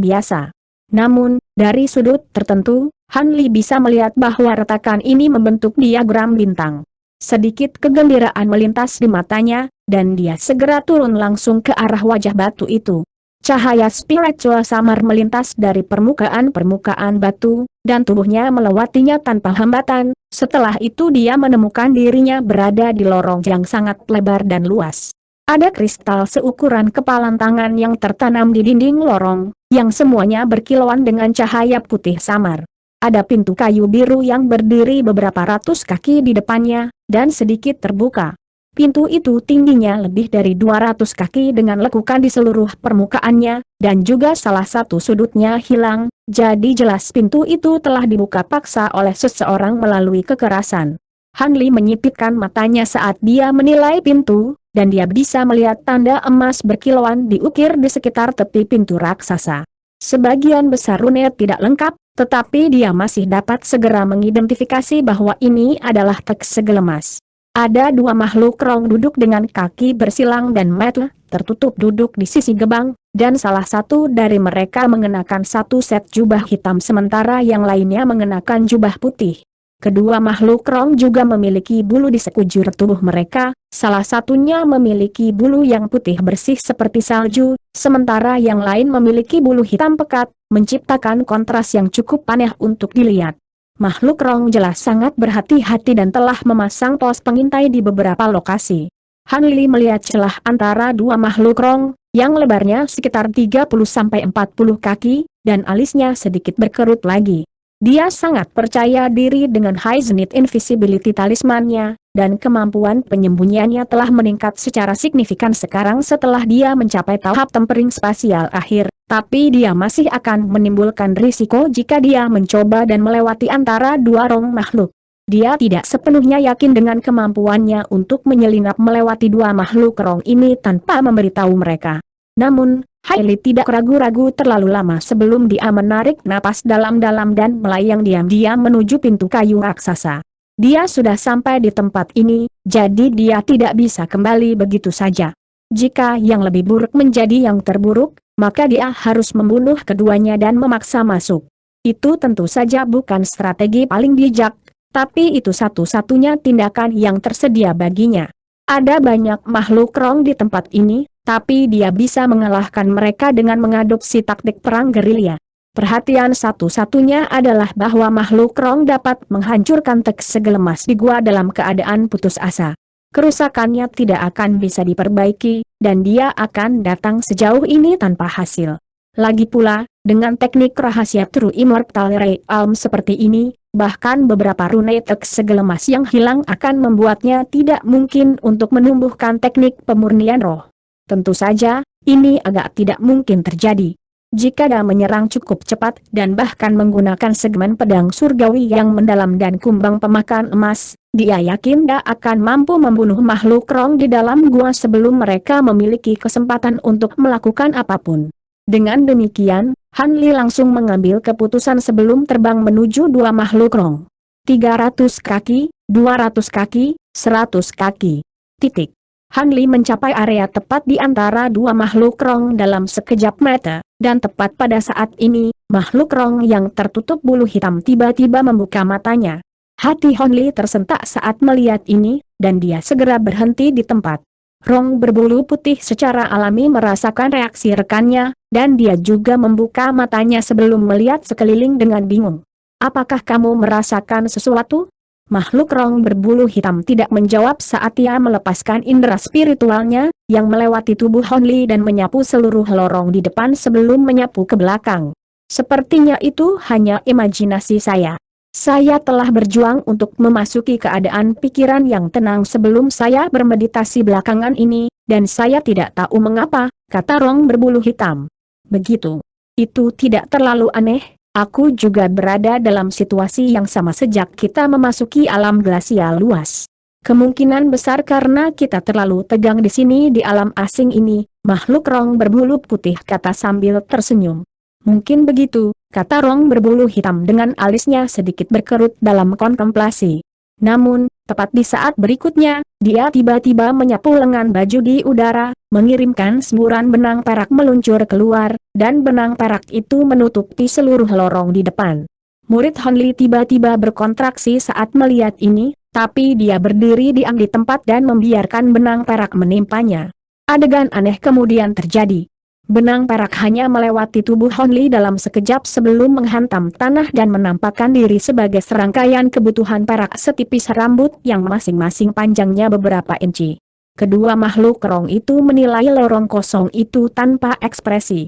biasa. Namun, dari sudut tertentu, Han Li bisa melihat bahwa retakan ini membentuk diagram bintang. Sedikit kegembiraan melintas di matanya, dan dia segera turun langsung ke arah wajah batu itu. Cahaya spiritual samar melintas dari permukaan batu, dan tubuhnya melewatinya tanpa hambatan. Setelah itu dia menemukan dirinya berada di lorong yang sangat lebar dan luas. Ada kristal seukuran kepalan tangan yang tertanam di dinding lorong, yang semuanya berkilauan dengan cahaya putih samar. Ada pintu kayu biru yang berdiri beberapa ratus kaki di depannya, dan sedikit terbuka. Pintu itu tingginya lebih dari 200 kaki dengan lekukan di seluruh permukaannya, dan juga salah satu sudutnya hilang, jadi jelas pintu itu telah dibuka paksa oleh seseorang melalui kekerasan. Han Li menyipitkan matanya saat dia menilai pintu, dan dia bisa melihat tanda emas berkilauan diukir di sekitar tepi pintu raksasa. Sebagian besar rune tidak lengkap, tetapi dia masih dapat segera mengidentifikasi bahwa ini adalah teks segelemas. Ada dua makhluk rong duduk dengan kaki bersilang dan mata tertutup duduk di sisi gebang, dan salah satu dari mereka mengenakan satu set jubah hitam sementara yang lainnya mengenakan jubah putih. Kedua makhluk rong juga memiliki bulu di sekujur tubuh mereka, salah satunya memiliki bulu yang putih bersih seperti salju, sementara yang lain memiliki bulu hitam pekat, menciptakan kontras yang cukup aneh untuk dilihat. Makhluk rong jelas sangat berhati-hati dan telah memasang pos pengintai di beberapa lokasi. Han Li melihat celah antara dua makhluk rong, yang lebarnya sekitar 30-40 kaki, dan alisnya sedikit berkerut lagi. Dia sangat percaya diri dengan High Zenith Invisibility talismannya, dan kemampuan penyembunyiannya telah meningkat secara signifikan sekarang setelah dia mencapai tahap tempering spasial akhir, tapi dia masih akan menimbulkan risiko jika dia mencoba dan melewati antara dua rong makhluk. Dia tidak sepenuhnya yakin dengan kemampuannya untuk menyelinap melewati dua makhluk rong ini tanpa memberitahu mereka. Namun, Hailey tidak ragu-ragu terlalu lama sebelum dia menarik napas dalam-dalam dan melayang diam-diam menuju pintu kayu raksasa. Dia sudah sampai di tempat ini, jadi dia tidak bisa kembali begitu saja. Jika yang lebih buruk menjadi yang terburuk, maka dia harus membunuh keduanya dan memaksa masuk. Itu tentu saja bukan strategi paling bijak, tapi itu satu-satunya tindakan yang tersedia baginya. Ada banyak makhluk rong di tempat ini, tapi dia bisa mengalahkan mereka dengan mengadopsi taktik perang gerilya. Perhatian satu-satunya adalah bahwa makhluk rong dapat menghancurkan teks segelemas di gua dalam keadaan putus asa. Kerusakannya tidak akan bisa diperbaiki, dan dia akan datang sejauh ini tanpa hasil. Lagi pula, dengan teknik rahasia True Immortal Realm seperti ini, bahkan beberapa rune teks segelemas yang hilang akan membuatnya tidak mungkin untuk menumbuhkan teknik pemurnian roh. Tentu saja, ini agak tidak mungkin terjadi. Jika dia menyerang cukup cepat dan bahkan menggunakan segmen pedang surgawi yang mendalam dan kumbang pemakan emas, dia yakin dia akan mampu membunuh makhluk rong di dalam gua sebelum mereka memiliki kesempatan untuk melakukan apapun. Dengan demikian, Han Li langsung mengambil keputusan sebelum terbang menuju dua makhluk rong. 300 kaki, 200 kaki, 100 kaki. Titik. Han Li mencapai area tepat di antara dua makhluk rong dalam sekejap mata, dan tepat pada saat ini, makhluk rong yang tertutup bulu hitam tiba-tiba membuka matanya. Hati Han Li tersentak saat melihat ini, dan dia segera berhenti di tempat. Rong berbulu putih secara alami merasakan reaksi rekannya, dan dia juga membuka matanya sebelum melihat sekeliling dengan bingung. "Apakah kamu merasakan sesuatu?" Makhluk rong berbulu hitam tidak menjawab saat ia melepaskan indera spiritualnya, yang melewati tubuh Han Li dan menyapu seluruh lorong di depan sebelum menyapu ke belakang. "Sepertinya itu hanya imajinasi saya. Saya telah berjuang untuk memasuki keadaan pikiran yang tenang sebelum saya bermeditasi belakangan ini, dan saya tidak tahu mengapa," kata rong berbulu hitam. "Begitu. Itu tidak terlalu aneh. Aku juga berada dalam situasi yang sama sejak kita memasuki alam glasial luas. Kemungkinan besar karena kita terlalu tegang di sini di alam asing ini," makhluk rong berbulu putih kata sambil tersenyum. "Mungkin begitu," kata rong berbulu hitam dengan alisnya sedikit berkerut dalam kontemplasi. Namun, tepat di saat berikutnya, dia tiba-tiba menyapu lengan baju di udara, mengirimkan semburan benang perak meluncur keluar, dan benang perak itu menutupi seluruh lorong di depan. Murid Han Li tiba-tiba berkontraksi saat melihat ini, tapi dia berdiri diam di tempat dan membiarkan benang perak menimpanya. Adegan aneh kemudian terjadi. Benang perak hanya melewati tubuh Han Li dalam sekejap sebelum menghantam tanah dan menampakkan diri sebagai serangkaian kebutuhan perak setipis rambut yang masing-masing panjangnya beberapa inci. Kedua makhluk rong itu menilai lorong kosong itu tanpa ekspresi.